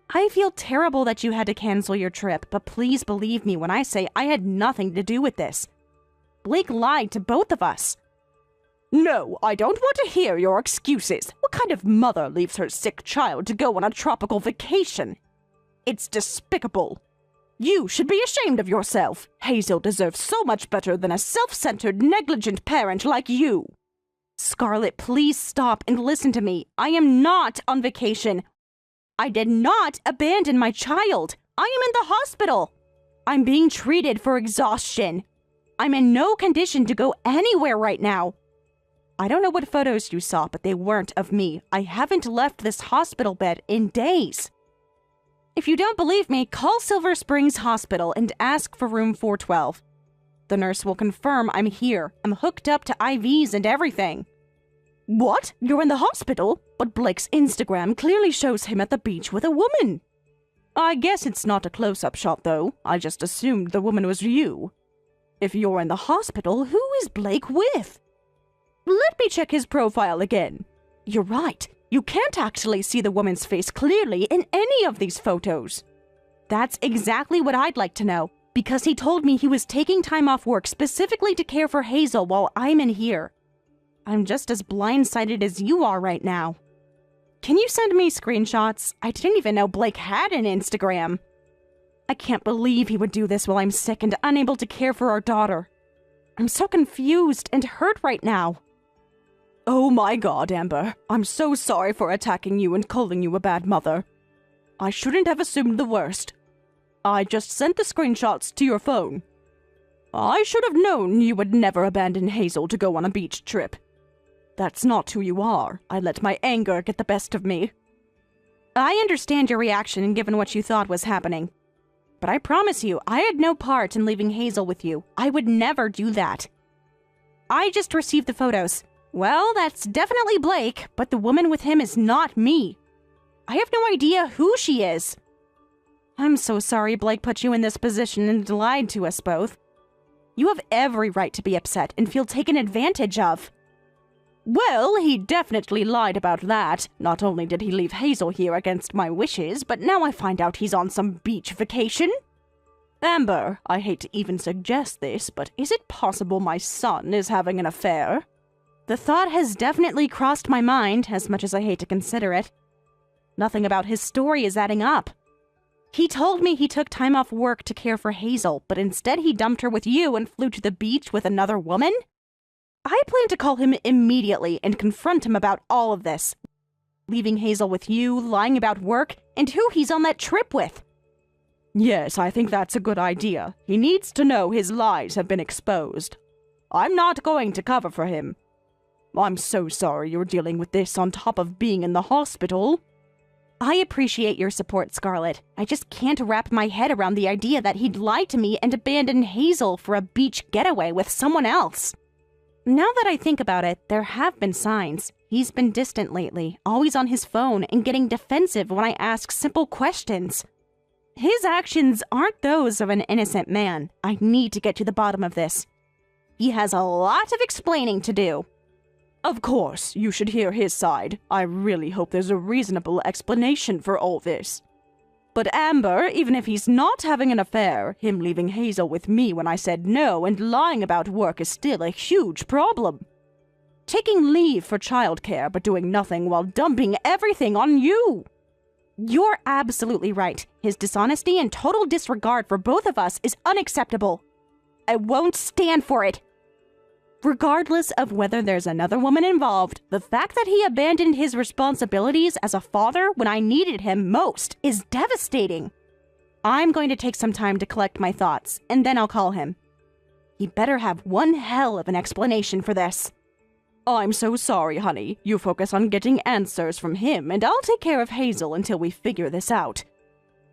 I feel terrible that you had to cancel your trip, but please believe me when I say I had nothing to do with this. Blake lied to both of us. No, I don't want to hear your excuses. What kind of mother leaves her sick child to go on a tropical vacation? It's despicable. You should be ashamed of yourself. Hazel deserves so much better than a self-centered, negligent parent like you. Scarlett, please stop and listen to me. I am not on vacation. I did not abandon my child. I am in the hospital. I'm being treated for exhaustion. I'm in no condition to go anywhere right now. I don't know what photos you saw, but they weren't of me. I haven't left this hospital bed in days. If you don't believe me, call Silver Springs Hospital and ask for room 412. The nurse will confirm I'm here. I'm hooked up to IVs and everything. What? You're in the hospital? But Blake's Instagram clearly shows him at the beach with a woman. I guess it's not a close-up shot, though. I just assumed the woman was you. If you're in the hospital, who is Blake with? Let me check his profile again. You're right. You can't actually see the woman's face clearly in any of these photos. That's exactly what I'd like to know, because he told me he was taking time off work specifically to care for Hazel while I'm in here. I'm just as blindsided as you are right now. Can you send me screenshots? I didn't even know Blake had an Instagram. I can't believe he would do this while I'm sick and unable to care for our daughter. I'm so confused and hurt right now. Oh my god, Amber. I'm so sorry for attacking you and calling you a bad mother. I shouldn't have assumed the worst. I just sent the screenshots to your phone. I should have known you would never abandon Hazel to go on a beach trip. That's not who you are. I let my anger get the best of me. I understand your reaction given what you thought was happening. But I promise you, I had no part in leaving Hazel with you. I would never do that. I just received the photos. Well, that's definitely Blake, but the woman with him is not me. I have no idea who she is. I'm so sorry Blake put you in this position and lied to us both. You have every right to be upset and feel taken advantage of. Well, he definitely lied about that. Not only did he leave Hazel here against my wishes, but now I find out he's on some beach vacation. Amber, I hate to even suggest this, but is it possible my son is having an affair? The thought has definitely crossed my mind, as much as I hate to consider it. Nothing about his story is adding up. He told me he took time off work to care for Hazel, but instead he dumped her with you and flew to the beach with another woman? I plan to call him immediately and confront him about all of this. Leaving Hazel with you, lying about work, and who he's on that trip with. Yes, I think that's a good idea. He needs to know his lies have been exposed. I'm not going to cover for him. I'm so sorry you're dealing with this on top of being in the hospital. I appreciate your support, Scarlett. I just can't wrap my head around the idea that he'd lie to me and abandon Hazel for a beach getaway with someone else. Now that I think about it, there have been signs. He's been distant lately, always on his phone and getting defensive when I ask simple questions. His actions aren't those of an innocent man. I need to get to the bottom of this. He has a lot of explaining to do. Of course, you should hear his side. I really hope there's a reasonable explanation for all this. But Amber, even if he's not having an affair, him leaving Hazel with me when I said no and lying about work is still a huge problem. Taking leave for childcare but doing nothing while dumping everything on you. You're absolutely right. His dishonesty and total disregard for both of us is unacceptable. I won't stand for it. Regardless of whether there's another woman involved, the fact that he abandoned his responsibilities as a father when I needed him most is devastating. I'm going to take some time to collect my thoughts, and then I'll call him. He better have one hell of an explanation for this. I'm so sorry, honey. You focus on getting answers from him, and I'll take care of Hazel until we figure this out.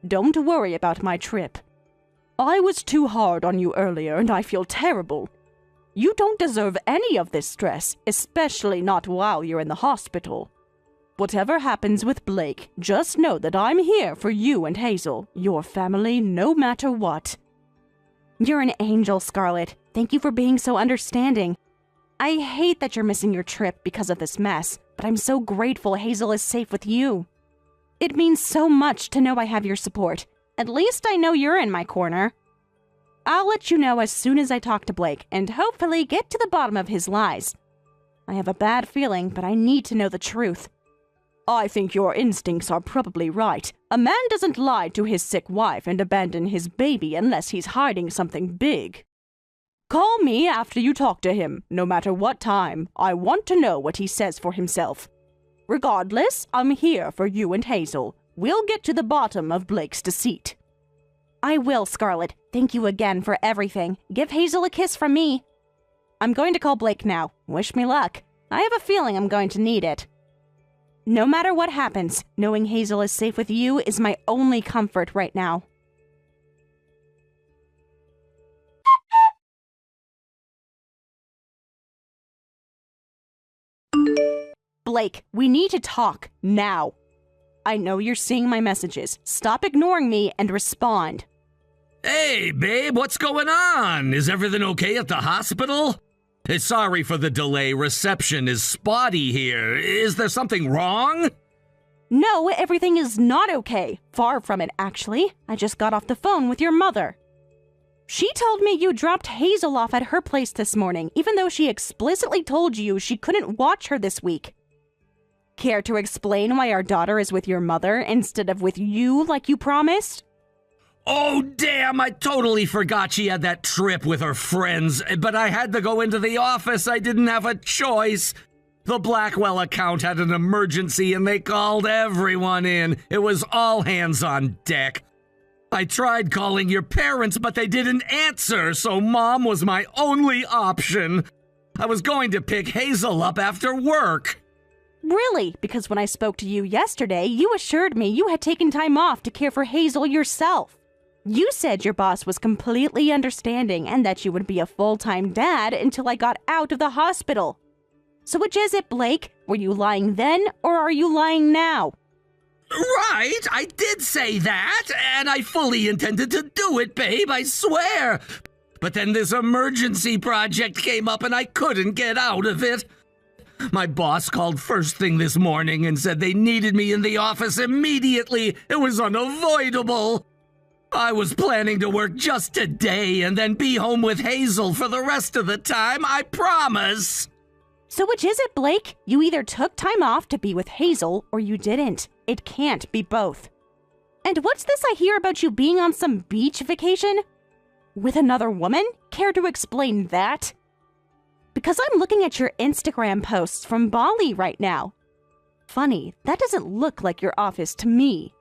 Don't worry about my trip. I was too hard on you earlier, and I feel terrible. You don't deserve any of this stress, especially not while you're in the hospital. Whatever happens with Blake, just know that I'm here for you and Hazel, your family, no matter what. You're an angel, Scarlett. Thank you for being so understanding. I hate that you're missing your trip because of this mess, but I'm so grateful Hazel is safe with you. It means so much to know I have your support. At least I know you're in my corner. I'll let you know as soon as I talk to Blake and hopefully get to the bottom of his lies. I have a bad feeling, but I need to know the truth. I think your instincts are probably right. A man doesn't lie to his sick wife and abandon his baby unless he's hiding something big. Call me after you talk to him, no matter what time. I want to know what he says for himself. Regardless, I'm here for you and Hazel. We'll get to the bottom of Blake's deceit. I will, Scarlett. Thank you again for everything. Give Hazel a kiss from me. I'm going to call Blake now. Wish me luck. I have a feeling I'm going to need it. No matter what happens, knowing Hazel is safe with you is my only comfort right now. Blake, we need to talk now. I know you're seeing my messages. Stop ignoring me and respond. Hey, babe, what's going on? Is everything okay at the hospital? Sorry for the delay. Reception is spotty here. Is there something wrong? No, everything is not okay. Far from it, actually. I just got off the phone with your mother. She told me you dropped Hazel off at her place this morning, even though she explicitly told you she couldn't watch her this week. Care to explain why our daughter is with your mother instead of with you like you promised? Oh, damn, I totally forgot she had that trip with her friends, but I had to go into the office. I didn't have a choice. The Blackwell account had an emergency and they called everyone in. It was all hands on deck. I tried calling your parents, but they didn't answer, so Mom was my only option. I was going to pick Hazel up after work. Really? Because when I spoke to you yesterday, you assured me you had taken time off to care for Hazel yourself. You said your boss was completely understanding and that you would be a full-time dad until I got out of the hospital. So which is it, Blake? Were you lying then, or are you lying now? Right, I did say that, and I fully intended to do it, babe, I swear. But then this emergency project came up and I couldn't get out of it. My boss called first thing this morning and said they needed me in the office immediately. It was unavoidable. I was planning to work just today and then be home with Hazel for the rest of the time, I promise. So which is it, Blake? You either took time off to be with Hazel or you didn't. It can't be both. And what's this I hear about you being on some beach vacation? With another woman? Care to explain that? Because I'm looking at your Instagram posts from Bali right now. Funny, that doesn't look like your office to me.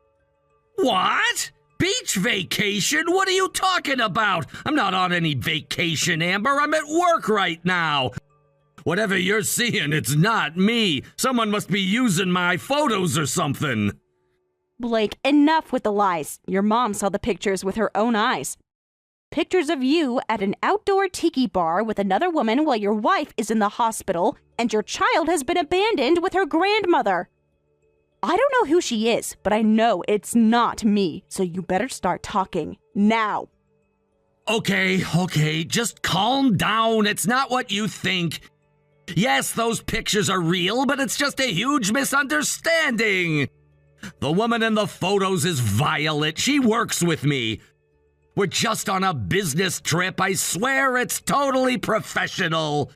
What? Beach vacation? What are you talking about? I'm not on any vacation, Amber. I'm at work right now. Whatever you're seeing, it's not me. Someone must be using my photos or something. Blake, enough with the lies. Your mom saw the pictures with her own eyes. Pictures of you at an outdoor tiki bar with another woman while your wife is in the hospital and your child has been abandoned with her grandmother. I don't know who she is, but I know it's not me, so you better start talking now. Okay, just calm down. It's not what you think. Yes, those pictures are real, but it's just a huge misunderstanding. The woman in the photos is Violet. She works with me. We're just on a business trip. I swear it's totally professional.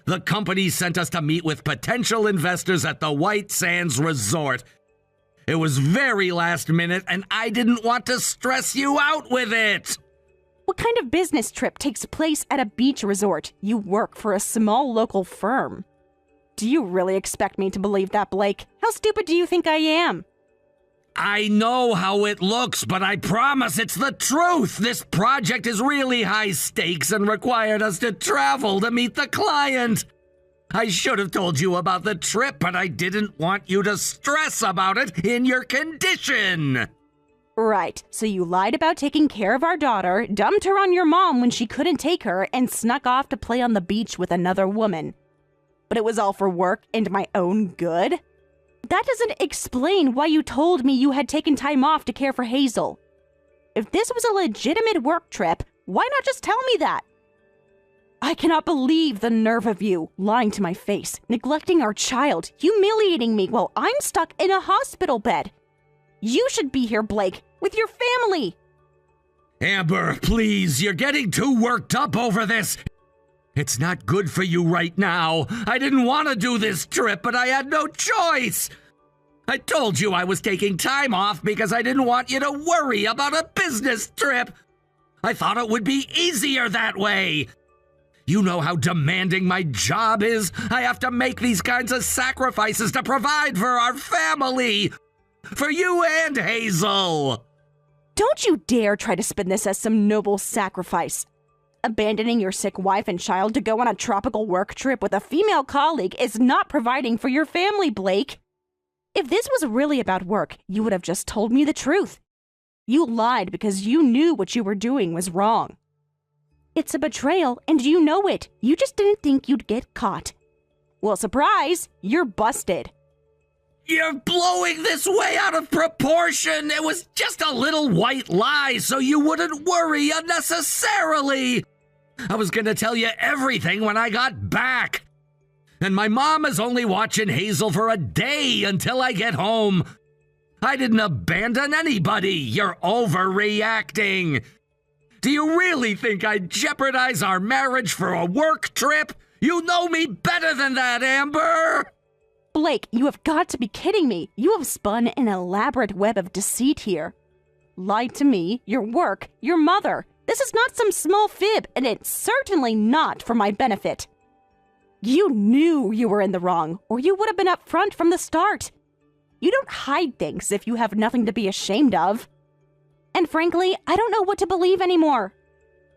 The company sent us to meet with potential investors at the White Sands Resort. It was very last minute, and I didn't want to stress you out with it. What kind of business trip takes place at a beach resort? You work for a small local firm. Do you really expect me to believe that, Blake? How stupid do you think I am? I know how it looks, but I promise it's the truth. This project is really high stakes and required us to travel to meet the client. I should have told you about the trip, but I didn't want you to stress about it in your condition. Right, so you lied about taking care of our daughter, dumped her on your mom when she couldn't take her, and snuck off to play on the beach with another woman. But it was all for work and my own good? That doesn't explain why you told me you had taken time off to care for Hazel. If this was a legitimate work trip, why not just tell me that? I cannot believe the nerve of you, lying to my face, neglecting our child, humiliating me while I'm stuck in a hospital bed. You should be here, Blake, with your family. Amber, please, you're getting too worked up over this. It's not good for you right now. I didn't want to do this trip, but I had no choice. I told you I was taking time off because I didn't want you to worry about a business trip. I thought it would be easier that way. You know how demanding my job is. I have to make these kinds of sacrifices to provide for our family. For you and Hazel. Don't you dare try to spin this as some noble sacrifice. Abandoning your sick wife and child to go on a tropical work trip with a female colleague is not providing for your family, Blake. If this was really about work, you would have just told me the truth. You lied because you knew what you were doing was wrong. It's a betrayal, and you know it. You just didn't think you'd get caught. Well, surprise, you're busted. You're blowing this way out of proportion. It was just a little white lie so you wouldn't worry unnecessarily. I was going to tell you everything when I got back. And my mom is only watching Hazel for a day until I get home. I didn't abandon anybody. You're overreacting. Do you really think I'd jeopardize our marriage for a work trip? You know me better than that, Amber. Blake, you have got to be kidding me. You have spun an elaborate web of deceit here. Lied to me, your work, your mother. This is not some small fib, and it's certainly not for my benefit. You knew you were in the wrong, or you would have been up front from the start. You don't hide things if you have nothing to be ashamed of. And frankly, I don't know what to believe anymore.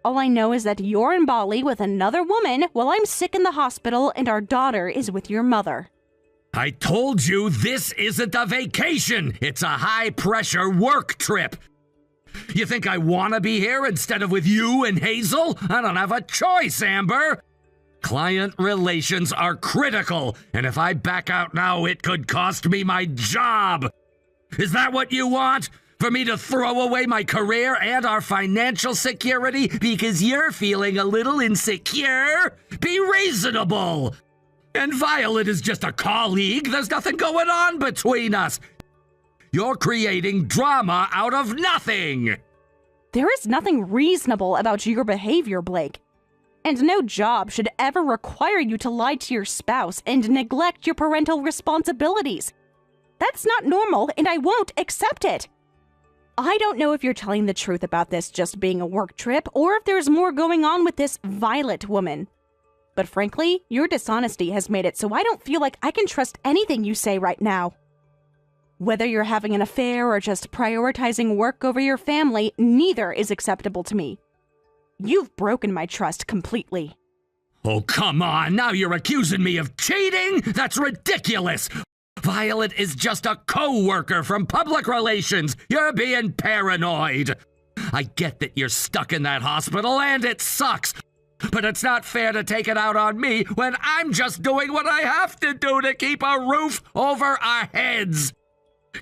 All I know is that you're in Bali with another woman while I'm sick in the hospital and our daughter is with your mother. I told you this isn't a vacation. It's a high-pressure work trip. You think I want to be here instead of with you and Hazel? I don't have a choice, Amber. Client relations are critical, and if I back out now, it could cost me my job. Is that what you want? For me to throw away my career and our financial security because you're feeling a little insecure? Be reasonable. And Violet is just a colleague. There's nothing going on between us. You're creating drama out of nothing. There is nothing reasonable about your behavior, Blake. And no job should ever require you to lie to your spouse and neglect your parental responsibilities. That's not normal, and I won't accept it. I don't know if you're telling the truth about this just being a work trip or if there's more going on with this Violet woman. But frankly, your dishonesty has made it so I don't feel like I can trust anything you say right now. Whether you're having an affair or just prioritizing work over your family, neither is acceptable to me. You've broken my trust completely. Oh, come on. Now you're accusing me of cheating? That's ridiculous. Violet is just a co-worker from public relations. You're being paranoid. I get that you're stuck in that hospital and it sucks. But it's not fair to take it out on me when I'm just doing what I have to do to keep a roof over our heads.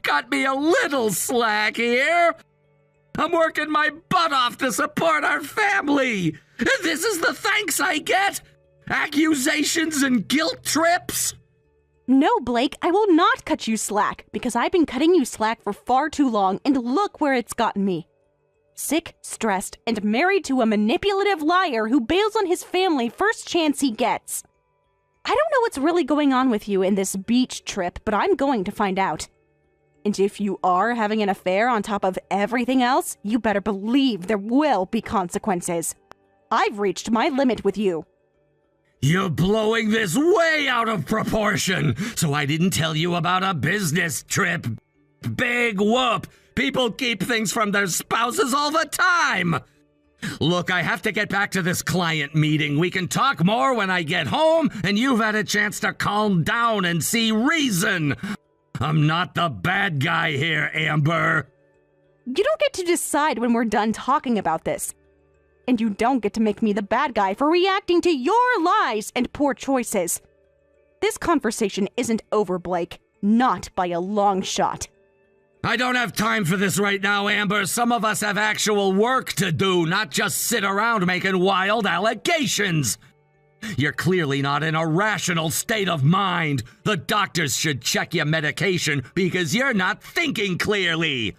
Cut me a little slack here. I'm working my butt off to support our family. This is the thanks I get. Accusations and guilt trips? No, Blake, I will not cut you slack, because I've been cutting you slack for far too long, and look where it's gotten me. Sick, stressed, and married to a manipulative liar who bails on his family first chance he gets. I don't know what's really going on with you in this beach trip, but I'm going to find out. And if you are having an affair on top of everything else, you better believe there will be consequences. I've reached my limit with you. You're blowing this way out of proportion, so I didn't tell you about a business trip. Big whoop! People keep things from their spouses all the time! Look, I have to get back to this client meeting. We can talk more when I get home, and you've had a chance to calm down and see reason. I'm not the bad guy here, Amber. You don't get to decide when we're done talking about this. And you don't get to make me the bad guy for reacting to your lies and poor choices. This conversation isn't over, Blake. Not by a long shot. I don't have time for this right now, Amber. Some of us have actual work to do, not just sit around making wild allegations. You're clearly not in a rational state of mind. The doctors should check your medication because you're not thinking clearly.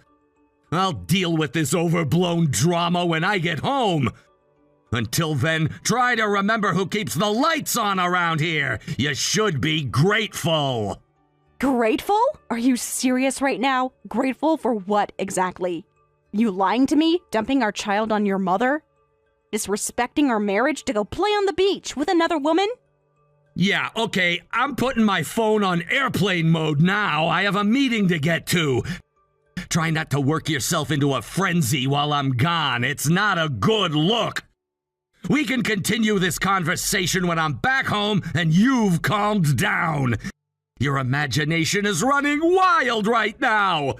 I'll deal with this overblown drama when I get home. Until then, try to remember who keeps the lights on around here. You should be grateful. Grateful? Are you serious right now? Grateful for what exactly? You lying to me? Dumping our child on your mother? Disrespecting our marriage to go play on the beach with another woman? Yeah, okay, I'm putting my phone on airplane mode now. I have a meeting to get to. Try not to work yourself into a frenzy while I'm gone. It's not a good look. We can continue this conversation when I'm back home and you've calmed down. Your imagination is running wild right now.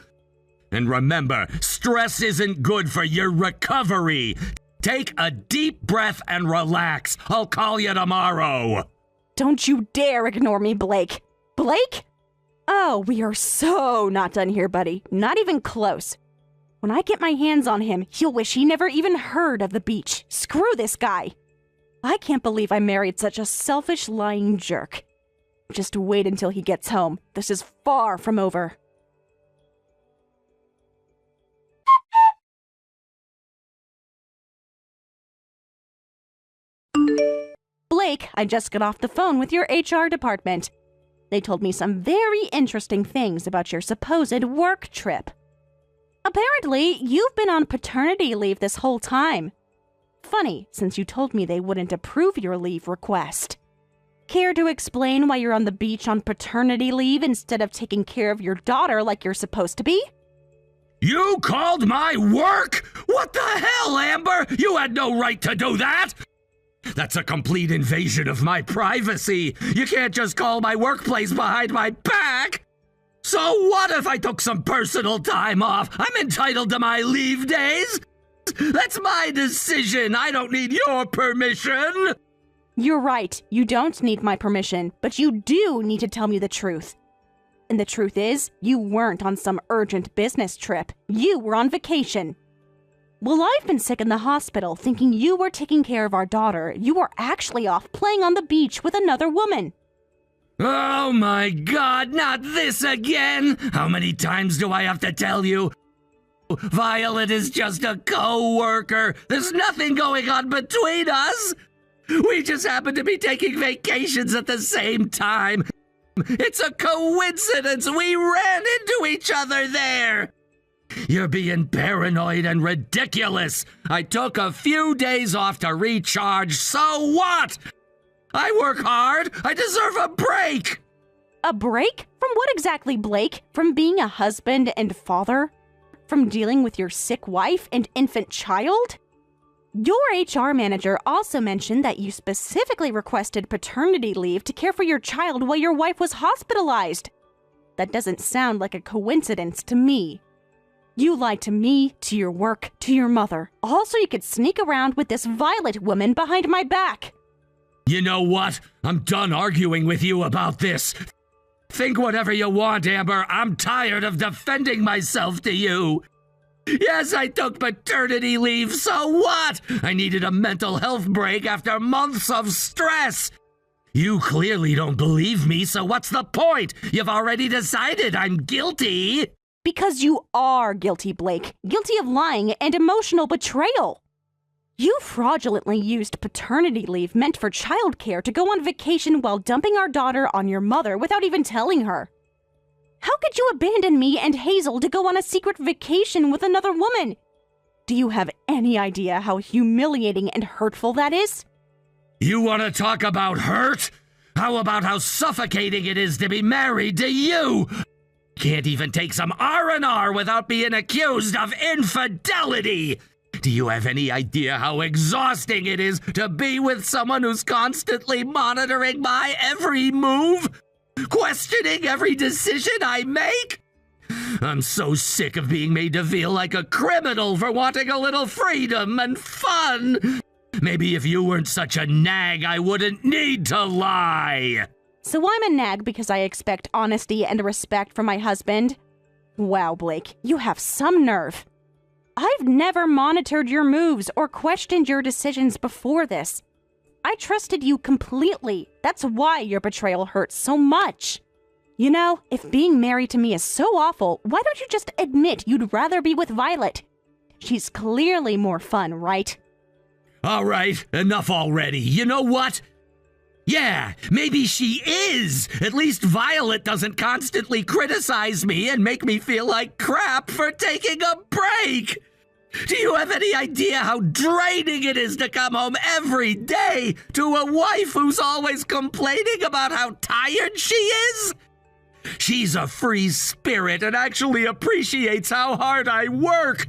And remember, stress isn't good for your recovery. Take a deep breath and relax. I'll call you tomorrow. Don't you dare ignore me, Blake. Blake? Oh, we are so not done here, buddy. Not even close. When I get my hands on him, he'll wish he never even heard of the beach. Screw this guy. I can't believe I married such a selfish, lying jerk. Just wait until he gets home. This is far from over. Blake, I just got off the phone with your HR department. They told me some very interesting things about your supposed work trip. Apparently, you've been on paternity leave this whole time. Funny, since you told me they wouldn't approve your leave request. Care to explain why you're on the beach on paternity leave instead of taking care of your daughter like you're supposed to be? You called my work? What the hell, Amber? You had no right to do that! That's a complete invasion of my privacy. You can't just call my workplace behind my back. So what if I took some personal time off? I'm entitled to my leave days. That's my decision. I don't need your permission. You're right. You don't need my permission, but you do need to tell me the truth. And the truth is, you weren't on some urgent business trip. You were on vacation. Well, I've been sick in the hospital thinking you were taking care of our daughter. You were actually off playing on the beach with another woman. Oh my God, not this again! How many times do I have to tell you? Violet is just a co-worker. There's nothing going on between us. We just happen to be taking vacations at the same time. It's a coincidence we ran into each other there. You're being paranoid and ridiculous. I took a few days off to recharge, so what? I work hard. I deserve a break. A break? From what exactly, Blake? From being a husband and father? From dealing with your sick wife and infant child? Your HR manager also mentioned that you specifically requested paternity leave to care for your child while your wife was hospitalized. That doesn't sound like a coincidence to me. You lied to me, to your work, to your mother, all so you could sneak around with this Violet woman behind my back. You know what? I'm done arguing with you about this. Think whatever you want, Amber. I'm tired of defending myself to you. Yes, I took paternity leave, so what? I needed a mental health break after months of stress. You clearly don't believe me, so what's the point? You've already decided I'm guilty. Because you are guilty, Blake. Guilty of lying and emotional betrayal. You fraudulently used paternity leave meant for childcare to go on vacation while dumping our daughter on your mother without even telling her. How could you abandon me and Hazel to go on a secret vacation with another woman? Do you have any idea how humiliating and hurtful that is? You want to talk about hurt? How about how suffocating it is to be married to you? Can't even take some R&R without being accused of infidelity. Do you have any idea how exhausting it is to be with someone who's constantly monitoring my every move? Questioning every decision I make? I'm so sick of being made to feel like a criminal for wanting a little freedom and fun. Maybe if you weren't such a nag, I wouldn't need to lie. So I'm a nag because I expect honesty and respect from my husband? Wow, Blake, you have some nerve. I've never monitored your moves or questioned your decisions before this. I trusted you completely. That's why your betrayal hurts so much. You know, if being married to me is so awful, why don't you just admit you'd rather be with Violet? She's clearly more fun, right? All right, enough already. You know what? Yeah, maybe she is. At least Violet doesn't constantly criticize me and make me feel like crap for taking a break. Do you have any idea how draining it is to come home every day to a wife who's always complaining about how tired she is? She's a free spirit and actually appreciates how hard I work.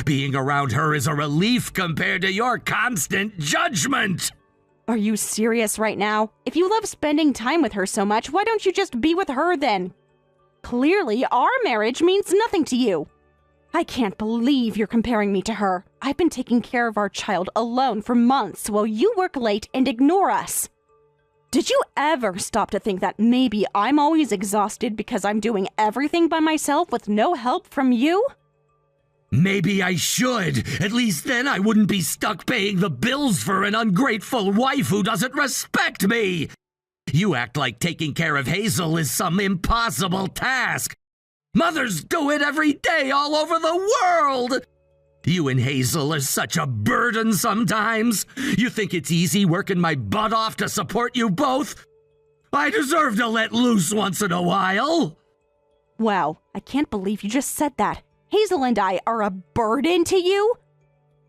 Being around her is a relief compared to your constant judgment. Are you serious right now? If you love spending time with her so much, why don't you just be with her then? Clearly, our marriage means nothing to you. I can't believe you're comparing me to her. I've been taking care of our child alone for months while you work late and ignore us. Did you ever stop to think that maybe I'm always exhausted because I'm doing everything by myself with no help from you? Maybe I should. At least then I wouldn't be stuck paying the bills for an ungrateful wife who doesn't respect me. You act like taking care of Hazel is some impossible task. Mothers do it every day all over the world. You and Hazel are such a burden sometimes. You think it's easy working my butt off to support you both? I deserve to let loose once in a while. Wow, I can't believe you just said that. Hazel and I are a burden to you?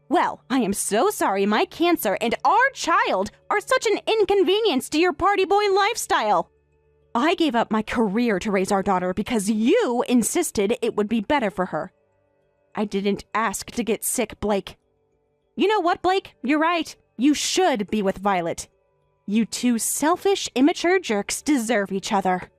Well, I am so sorry my cancer and our child are such an inconvenience to your party boy lifestyle. I gave up my career to raise our daughter because you insisted it would be better for her. I didn't ask to get sick, Blake. You know what, Blake? You're right. You should be with Violet. You two selfish, immature jerks deserve each other.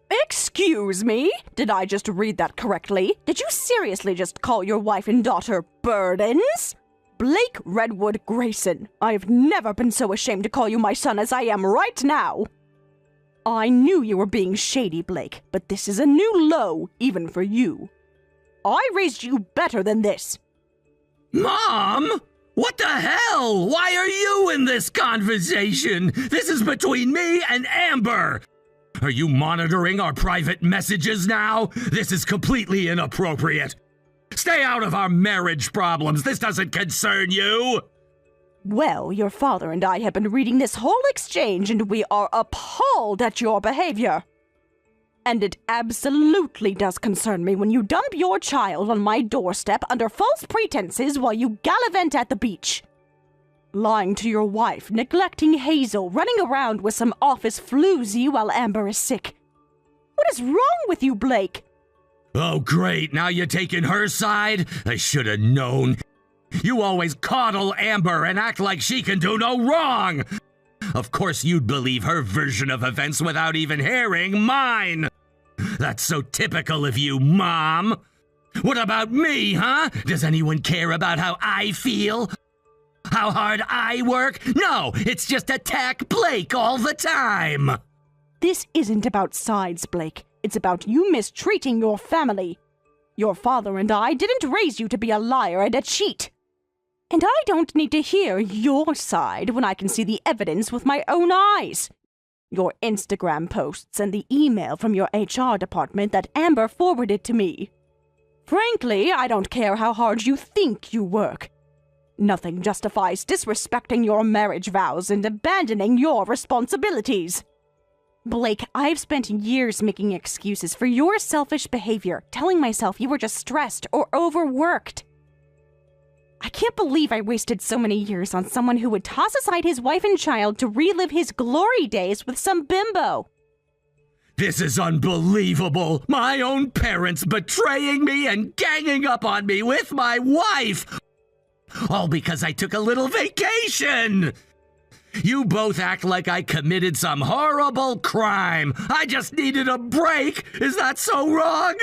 Excuse me? Did I just read that correctly? Did you seriously just call your wife and daughter burdens? Blake Redwood Grayson, I've never been so ashamed to call you my son as I am right now. I knew you were being shady, Blake, but this is a new low, even for you. I raised you better than this. Mom? What the hell? Why are you in this conversation? This is between me and Amber. Are you monitoring our private messages now? This is completely inappropriate. Stay out of our marriage problems. This doesn't concern you. Well, your father and I have been reading this whole exchange and we are appalled at your behavior. And it absolutely does concern me when you dump your child on my doorstep under false pretenses while you gallivant at the beach. Lying to your wife, neglecting Hazel, running around with some office floozy while Amber is sick. What is wrong with you, Blake? Oh, great. Now you're taking her side? I should have known. You always coddle Amber and act like she can do no wrong. Of course you'd believe her version of events without even hearing mine. That's so typical of you, Mom. What about me, huh? Does anyone care about how I feel? How hard I work? No, it's just attack Blake all the time. This isn't about sides, Blake. It's about you mistreating your family. Your father and I didn't raise you to be a liar and a cheat. And I don't need to hear your side when I can see the evidence with my own eyes. Your Instagram posts and the email from your HR department that Amber forwarded to me. Frankly, I don't care how hard you think you work. Nothing justifies disrespecting your marriage vows and abandoning your responsibilities. Blake, I've spent years making excuses for your selfish behavior, telling myself you were just stressed or overworked. I can't believe I wasted so many years on someone who would toss aside his wife and child to relive his glory days with some bimbo. This is unbelievable! My own parents betraying me and ganging up on me with my wife! All because I took a little vacation! You both act like I committed some horrible crime. I just needed a break. Is that so wrong?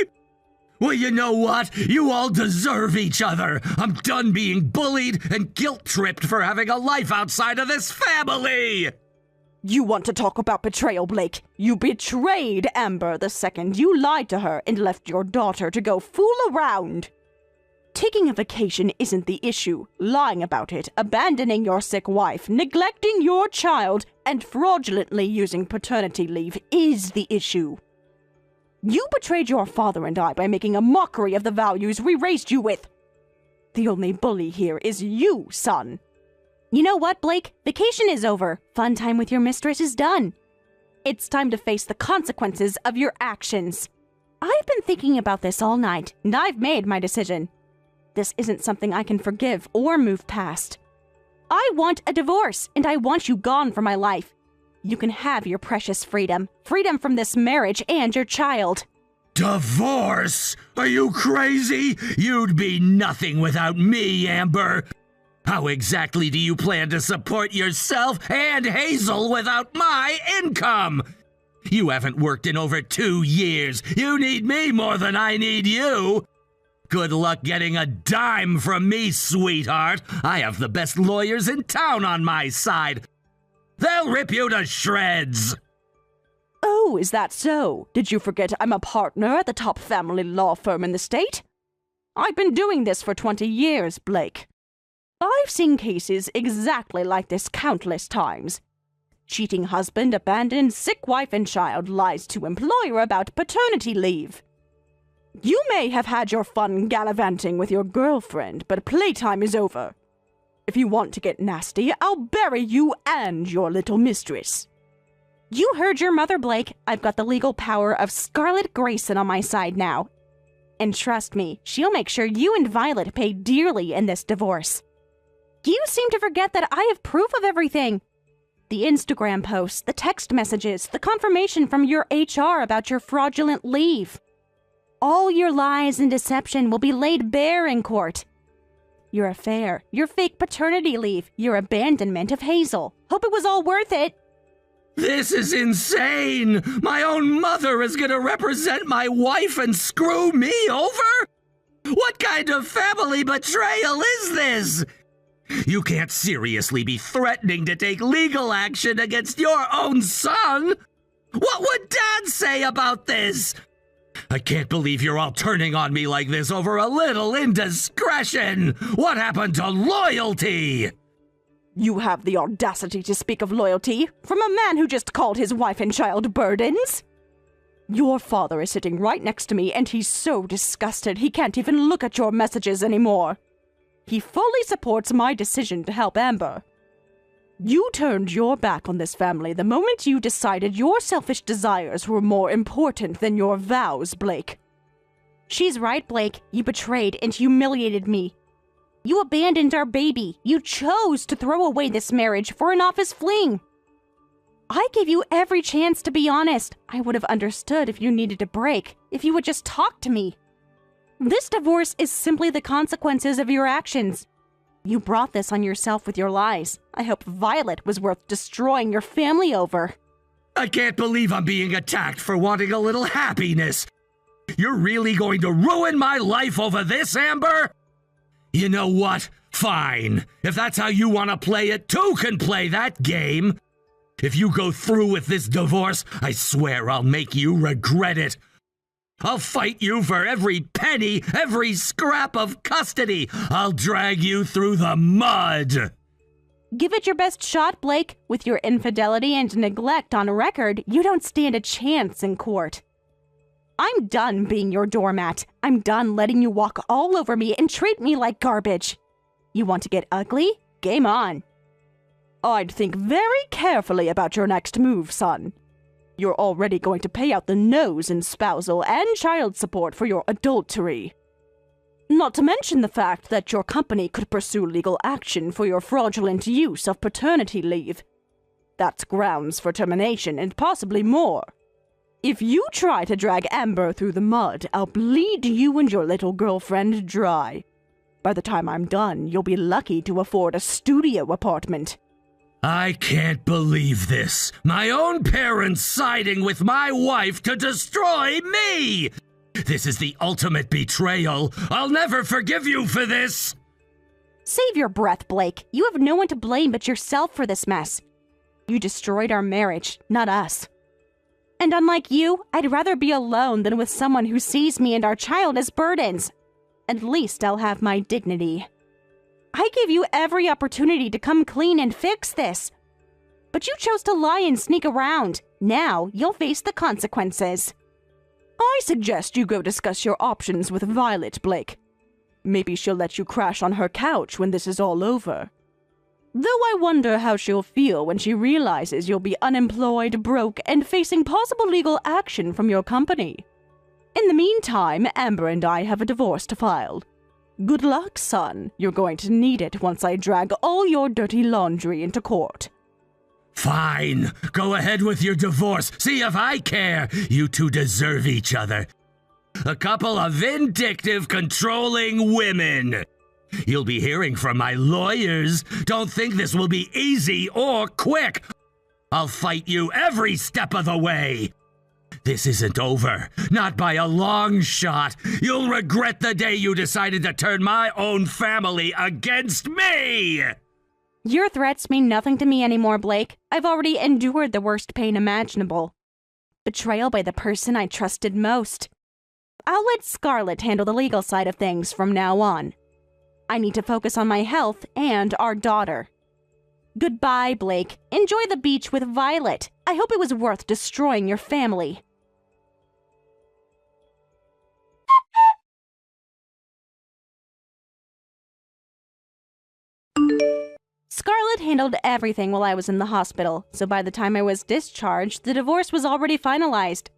Well, you know what? You all deserve each other. I'm done being bullied and guilt-tripped for having a life outside of this family. You want to talk about betrayal, Blake? You betrayed Amber the second you lied to her and left your daughter to go fool around. Taking a vacation isn't the issue. Lying about it, abandoning your sick wife, neglecting your child, and fraudulently using paternity leave is the issue. You betrayed your father and I by making a mockery of the values we raised you with. The only bully here is you, son. You know what, Blake? Vacation is over. Fun time with your mistress is done. It's time to face the consequences of your actions. I've been thinking about this all night, and I've made my decision. This isn't something I can forgive or move past. I want a divorce, and I want you gone from my life. You can have your precious freedom. Freedom from this marriage and your child. Divorce? Are you crazy? You'd be nothing without me, Amber. How exactly do you plan to support yourself and Hazel without my income? You haven't worked in over 2 years. You need me more than I need you. Good luck getting a dime from me, sweetheart. I have the best lawyers in town on my side. They'll rip you to shreds. Oh, is that so? Did you forget I'm a partner at the top family law firm in the state? I've been doing this for 20 years, Blake. I've seen cases exactly like this countless times. Cheating husband abandons sick wife and child, lies to employer about paternity leave. You may have had your fun gallivanting with your girlfriend, but playtime is over. If you want to get nasty, I'll bury you and your little mistress. You heard your mother, Blake. I've got the legal power of Scarlett Grayson on my side now. And trust me, she'll make sure you and Violet pay dearly in this divorce. You seem to forget that I have proof of everything. The Instagram posts, the text messages, the confirmation from your HR about your fraudulent leave. All your lies and deception will be laid bare in court. Your affair, your fake paternity leave, your abandonment of Hazel. Hope it was all worth it. This is insane! My own mother is gonna represent my wife and screw me over? What kind of family betrayal is this? You can't seriously be threatening to take legal action against your own son! What would Dad say about this? I can't believe you're all turning on me like this over a little indiscretion! What happened to loyalty? You have the audacity to speak of loyalty from a man who just called his wife and child burdens? Your father is sitting right next to me, and he's so disgusted he can't even look at your messages anymore. He fully supports my decision to help Amber. You turned your back on this family the moment you decided your selfish desires were more important than your vows, Blake. She's right, Blake. You betrayed and humiliated me. You abandoned our baby. You chose to throw away this marriage for an office fling. I gave you every chance to be honest. I would have understood if you needed a break, if you would just talk to me. This divorce is simply the consequences of your actions. You brought this on yourself with your lies. I hope Violet was worth destroying your family over. I can't believe I'm being attacked for wanting a little happiness. You're really going to ruin my life over this, Amber? You know what? Fine. If that's how you want to play it, two can play that game. If you go through with this divorce, I swear I'll make you regret it. I'll fight you for every penny, every scrap of custody. I'll drag you through the mud. Give it your best shot, Blake. With your infidelity and neglect on record, you don't stand a chance in court. I'm done being your doormat. I'm done letting you walk all over me and treat me like garbage. You want to get ugly? Game on. I'd think very carefully about your next move, son. You're already going to pay out the nose in spousal and child support for your adultery. Not to mention the fact that your company could pursue legal action for your fraudulent use of paternity leave. That's grounds for termination and possibly more. If you try to drag Amber through the mud, I'll bleed you and your little girlfriend dry. By the time I'm done, you'll be lucky to afford a studio apartment. I can't believe this. My own parents siding with my wife to destroy me! This is the ultimate betrayal. I'll never forgive you for this! Save your breath, Blake. You have no one to blame but yourself for this mess. You destroyed our marriage, not us. And unlike you, I'd rather be alone than with someone who sees me and our child as burdens. At least I'll have my dignity. I gave you every opportunity to come clean and fix this. But you chose to lie and sneak around. Now you'll face the consequences. I suggest you go discuss your options with Violet, Blake. Maybe she'll let you crash on her couch when this is all over. Though I wonder how she'll feel when she realizes you'll be unemployed, broke, and facing possible legal action from your company. In the meantime, Amber and I have a divorce to file. Good luck, son. You're going to need it once I drag all your dirty laundry into court. Fine. Go ahead with your divorce. See if I care. You two deserve each other. A couple of vindictive, controlling women. You'll be hearing from my lawyers. Don't think this will be easy or quick. I'll fight you every step of the way. This isn't over. Not by a long shot. You'll regret the day you decided to turn my own family against me! Your threats mean nothing to me anymore, Blake. I've already endured the worst pain imaginable. Betrayal by the person I trusted most. I'll let Scarlett handle the legal side of things from now on. I need to focus on my health and our daughter. Goodbye, Blake. Enjoy the beach with Violet. I hope it was worth destroying your family. Scarlett handled everything while I was in the hospital, so by the time I was discharged, the divorce was already finalized.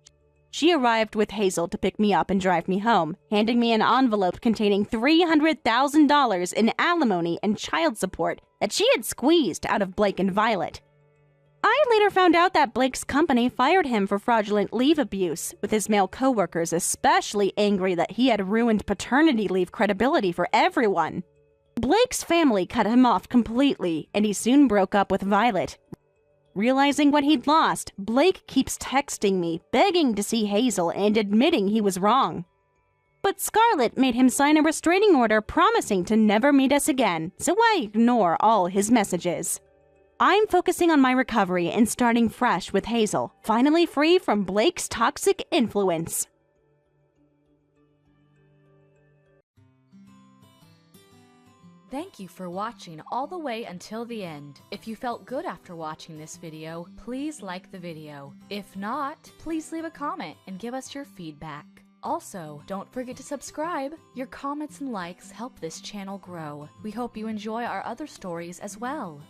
She arrived with Hazel to pick me up and drive me home, handing me an envelope containing $300,000 in alimony and child support that she had squeezed out of Blake and Violet. I later found out that Blake's company fired him for fraudulent leave abuse, with his male coworkers especially angry that he had ruined paternity leave credibility for everyone. Blake's family cut him off completely, and he soon broke up with Violet. Realizing what he'd lost, Blake keeps texting me, begging to see Hazel and admitting he was wrong. But Scarlett made him sign a restraining order promising to never meet us again, so I ignore all his messages. I'm focusing on my recovery and starting fresh with Hazel, finally free from Blake's toxic influence. Thank you for watching all the way until the end. If you felt good after watching this video, please like the video. If not, please leave a comment and give us your feedback. Also, don't forget to subscribe. Your comments and likes help this channel grow. We hope you enjoy our other stories as well.